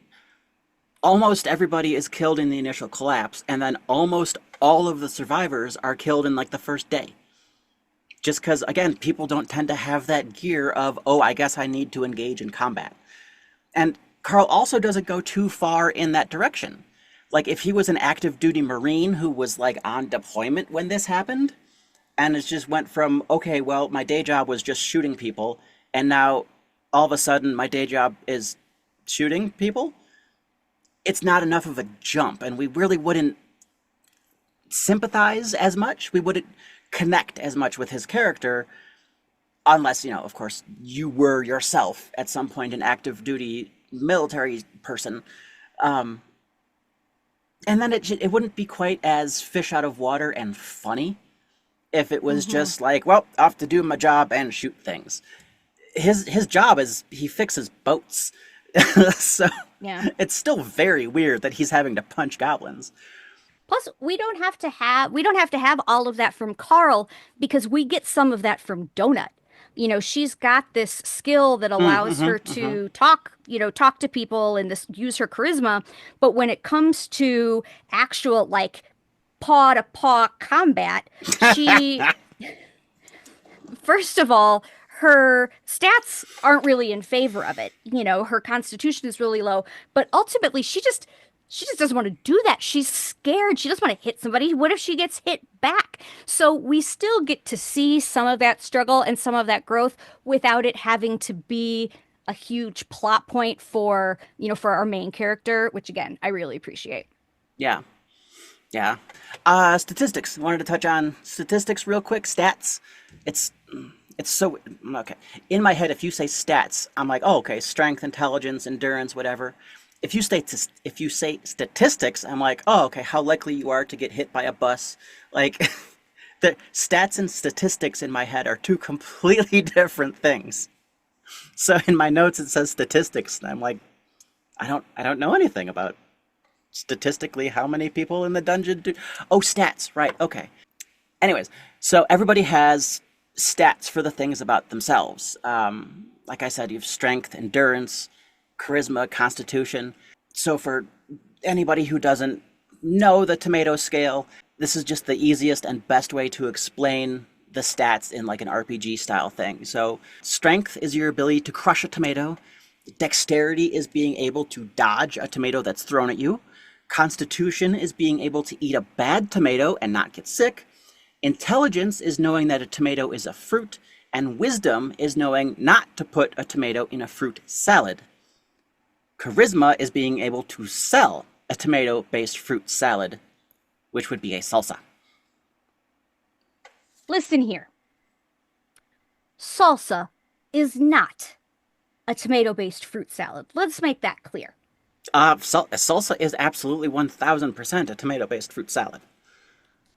almost everybody is killed in the initial collapse, and then almost all of the survivors are killed in like the first day. Just because, again, people don't tend to have that gear of, oh, I guess I need to engage in combat. And Carl also doesn't go too far in that direction. Like, if he was an active duty Marine who was like on deployment when this happened, and it just went from, okay, well, my day job was just shooting people, and now all of a sudden my day job is shooting people, it's not enough of a jump, and we really wouldn't sympathize as much. We wouldn't connect as much with his character unless, you know, of course, you were yourself at some point an active duty military person. Um, and then it wouldn't be quite as fish out of water and funny if it was Hmm. just like, well, off to do my job and shoot things. His job is he fixes boats. So Yeah. it's still very weird that he's having to punch goblins. Plus, we don't have to have all of that from Carl because we get some of that from Donut. You know, she's got this skill that allows Mm-hmm, her mm-hmm. to talk, you know, talk to people and this use her charisma. But when it comes to actual like paw to paw combat, she first of all, her stats aren't really in favor of it. You know, her constitution is really low, but ultimately she just doesn't want to do that. She's scared. She doesn't want to hit somebody. What if she gets hit back? So we still get to see some of that struggle and some of that growth without it having to be a huge plot point for, you know, for our main character, which again, I really appreciate. Yeah, yeah. Statistics. Wanted to touch on statistics real quick. Stats. It's it's so okay. In my head, if you say stats, I'm like, oh, okay, strength, intelligence, endurance, whatever. If you say statistics, I'm like, oh, okay, how likely you are to get hit by a bus. Like, the stats and statistics in my head are two completely different things. So in my notes it says statistics, and I'm like, I don't know anything about statistically how many people in the dungeon do. Oh, stats, right? Okay. Anyways, so everybody has stats for the things about themselves. Like I said, you have strength, endurance, charisma, constitution. So for anybody who doesn't know the tomato scale, this is just the easiest and best way to explain the stats in like an RPG style thing. So strength is your ability to crush a tomato. Dexterity is being able to dodge a tomato that's thrown at you. Constitution is being able to eat a bad tomato and not get sick. Intelligence is knowing that a tomato is a fruit, and wisdom is knowing not to put a tomato in a fruit salad. Charisma is being able to sell a tomato-based fruit salad, which would be a salsa. Listen here. Salsa is not a tomato-based fruit salad. Let's make that clear. Salsa is absolutely 1000% a tomato-based fruit salad.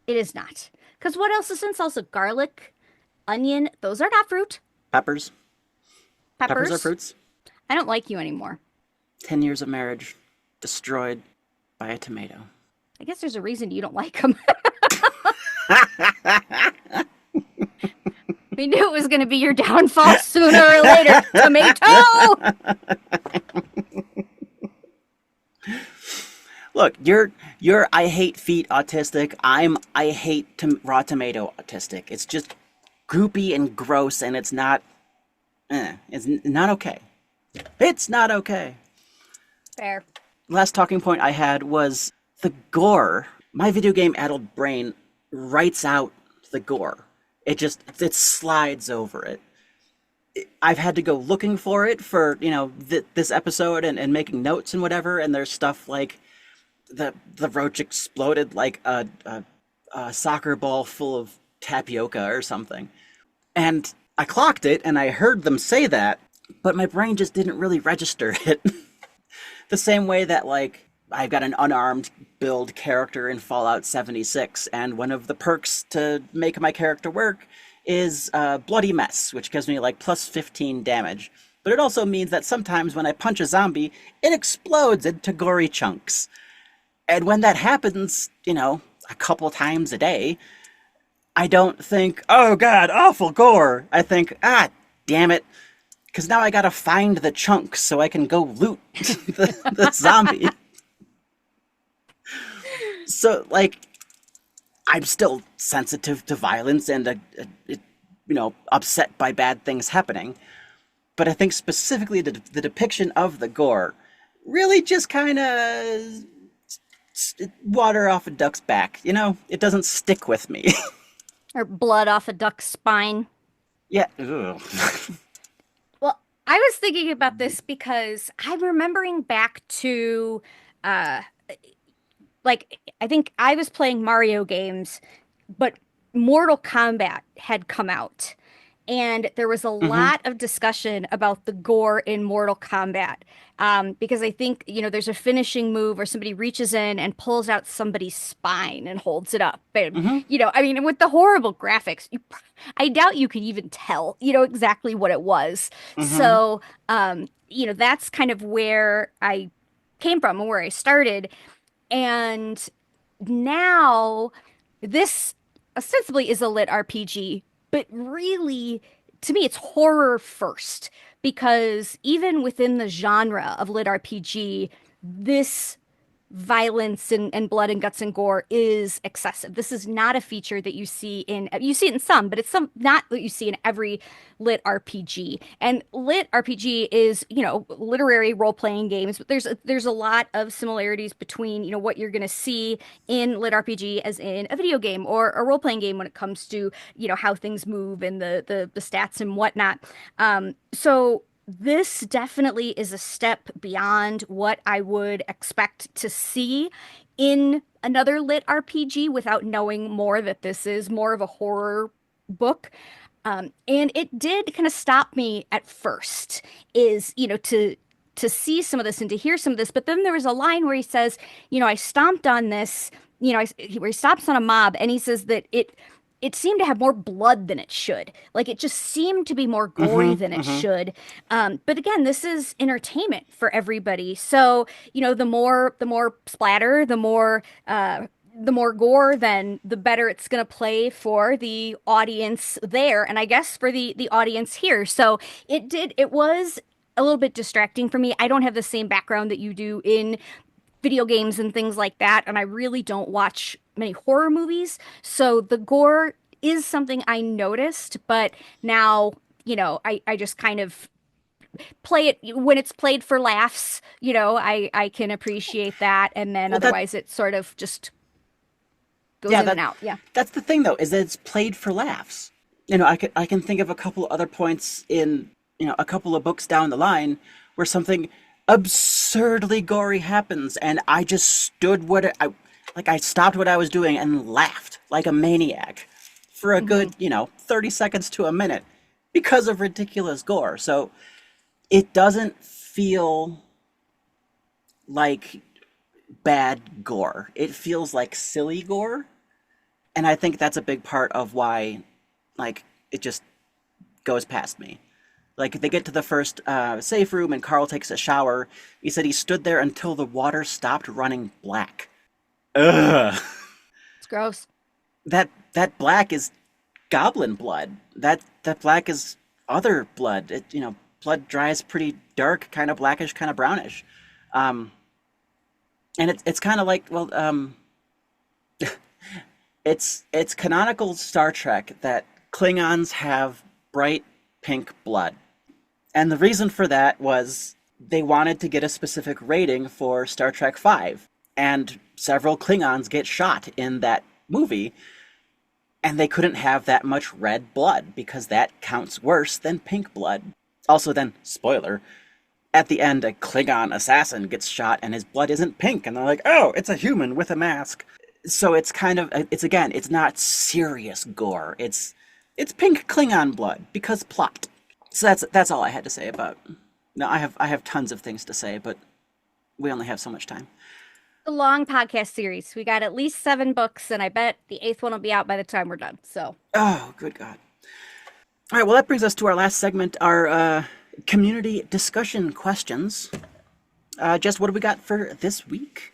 It is not. Because what else is in salsa? Garlic, onion, those are not fruit. Peppers. Peppers are Peppers. fruits. I don't like you anymore. 10 years of marriage destroyed by a tomato. I guess there's a reason you don't like them. We knew it was going to be your downfall sooner or later. Tomato! Look, you're I hate feet autistic. I hate raw tomato autistic. It's just goopy and gross, and it's not okay. It's not okay. Fair. Last talking point I had was the gore. My video game addled brain writes out the gore. It slides over it. I've had to go looking for it for, you know, this episode and making notes and whatever, and there's stuff like the roach exploded like a soccer ball full of tapioca or something. And I clocked it and I heard them say that, but my brain just didn't really register it. The same way that, like, I've got an unarmed build character in Fallout 76, and one of the perks to make my character work is Bloody Mess, which gives me like plus 15 damage. But it also means that sometimes when I punch a zombie, it explodes into gory chunks. And when that happens, a couple times a day, I don't think, oh god, awful gore. I think, ah, damn it. Because now I gotta find the chunks so I can go loot the zombie. So, like, I'm still sensitive to violence and, upset by bad things happening. But I think specifically the depiction of the gore really just kind of water off a duck's back. It doesn't stick with me. Or blood off a duck's spine. Yeah. Ugh. Well, I was thinking about this because I'm remembering back to uh like I think I was playing Mario games, but Mortal Kombat had come out. And there was a Hmm. lot of discussion about the gore in Mortal Kombat. Because I think, there's a finishing move where somebody reaches in and pulls out somebody's spine and holds it up. And, Hmm. I mean, with the horrible graphics, I doubt you could even tell, exactly what it was. Hmm. So, that's kind of where I came from and where I started. And now this ostensibly is a lit RPG, but really, to me, it's horror first because even within the genre of lit RPG, this violence and blood and guts and gore is excessive. This is not a feature that you see it in some, but it's some not what you see in every lit RPG. And lit RPG is, literary role-playing games, but there's a lot of similarities between, what you're going to see in lit RPG as in a video game or a role-playing game when it comes to, how things move and the stats and whatnot. So this definitely is a step beyond what I would expect to see in another lit RPG without knowing more that this is more of a horror book. And it did kind of stop me at first, is, to see some of this and to hear some of this. But then there was a line where he says, I stomped on this, where he stomps on a mob and he says that it seemed to have more blood than it should. Like it just seemed to be more gory Hmm. than it Hmm. should. But again, this is entertainment for everybody. So, the more splatter, the more gore, then the better it's going to play for the audience there. And I guess for the audience here. So it was a little bit distracting for me. I don't have the same background that you do in video games and things like that, and I really don't watch many horror movies. So the gore is something I noticed, but now, I just kind of play it when it's played for laughs, I can appreciate that, and then Well, that otherwise it sort of just goes yeah, in and out. Yeah. that's the thing though, is that it's played for laughs. I can think of a couple other points in a couple of books down the line where something absurdly gory happens, and I just stood I stopped what I was doing and laughed like a maniac for a Hmm. good 30 seconds to a minute because of ridiculous gore. So it doesn't feel like bad gore. It feels like silly gore. And I think that's a big part of why, like, it just goes past me. Like, they get to the first safe room and Carl takes a shower. He said he stood there until the water stopped running black. Ugh. It's gross. That black is goblin blood. That black is other blood. Blood dries pretty dark, kind of blackish, kind of brownish. Um, and it's kind of like, well, it's canonical Star Trek that Klingons have bright pink blood. And the reason for that was they wanted to get a specific rating for Star Trek 5. And several Klingons get shot in that movie, and they couldn't have that much red blood because that counts worse than pink blood. Also, then, spoiler, at the end, a Klingon assassin gets shot and his blood isn't pink, and they're like, oh, it's a human with a mask. So it's kind of, it's again, it's not serious gore. It's pink Klingon blood because plot. So that's all I had to say about. No, I have tons of things to say, but we only have so much time. A long podcast series. We got at least 7 books, and I bet the 8th one will be out by the time we're done. So, Oh, good God. All right, well, that brings us to our last segment, our community discussion questions. Jess, what do we got for this week?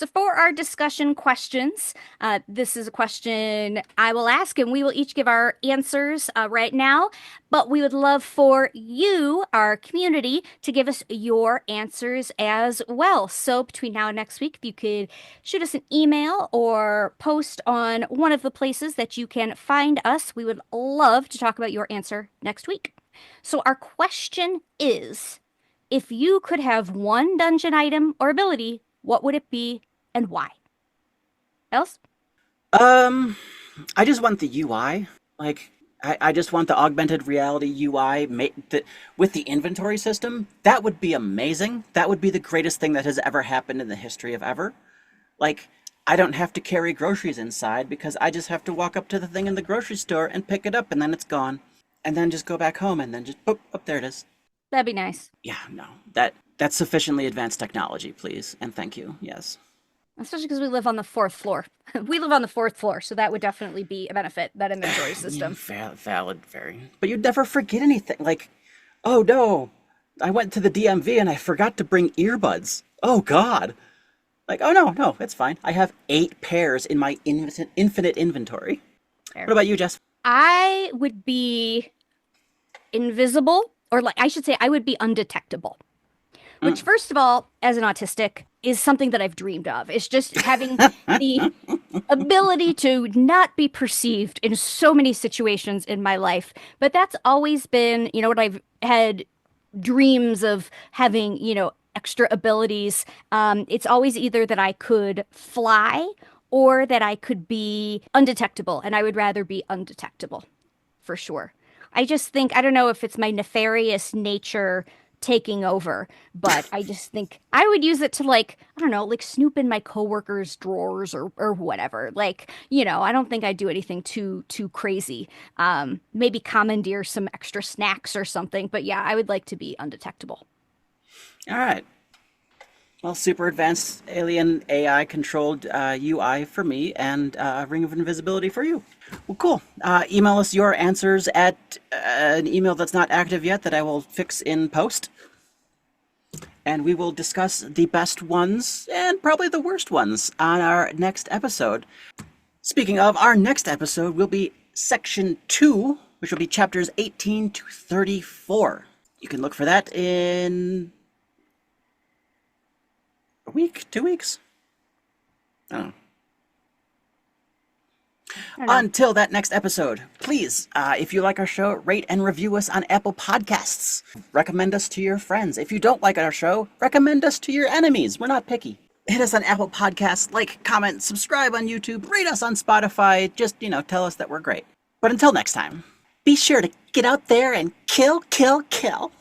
so for our discussion questions, this is a question I will ask, and we will each give our answers right now. But we would love for you, our community, to give us your answers as well. So between now and next week, if you could shoot us an email or post on one of the places that you can find us, we would love to talk about your answer next week. So our question is, if you could have one dungeon item or ability, what would it be and why? Else? Um, I just want the UI. Like, I just want the augmented reality UI with the inventory system. That would be amazing. That would be the greatest thing that has ever happened in the history of ever. Like, I don't have to carry groceries inside because I just have to walk up to the thing in the grocery store and pick it up, and then it's gone. And then just go back home, and then just, boop, up there it is. That'd be nice. Yeah, no. That's sufficiently advanced technology, please. And thank you. Yes. Especially because we live on the 4th floor. We live on the 4th floor, so that would definitely be a benefit, that inventory system. Valid, very. But you'd never forget anything. Like, oh no, I went to the DMV and I forgot to bring earbuds. Oh God. Like, oh no, it's fine. I have 8 pairs in my infinite inventory. Fair. What about you, Jess? I would be invisible, or like I should say, I would be undetectable. Which, first of all, as an autistic, is something that I've dreamed of. It's just having the ability to not be perceived in so many situations in my life. But that's always been, what I've had dreams of having, extra abilities. It's always either that I could fly or that I could be undetectable. And I would rather be undetectable, for sure. I just think, I don't know if it's my nefarious nature taking over, but I just think I would use it to, like, I don't know, like snoop in my coworkers' drawers or whatever. Like, I don't think I'd do anything too crazy. Maybe commandeer some extra snacks or something, but yeah, I would like to be undetectable. All right. Well, super advanced alien AI controlled UI for me and Ring of Invisibility for you. Well, cool. Email us your answers at an email that's not active yet that I will fix in post. And we will discuss the best ones and probably the worst ones on our next episode. Speaking of, our next episode will be Section 2, which will be chapters 18 to 34. You can look for that in a week, 2 weeks? I don't know. Until that next episode, please, if you like our show, rate and review us on Apple Podcasts. Recommend us to your friends. If you don't like our show, recommend us to your enemies. We're not picky. Hit us on Apple Podcasts, like, comment, subscribe on YouTube, rate us on Spotify. Just, tell us that we're great. But until next time, be sure to get out there and kill, kill, kill.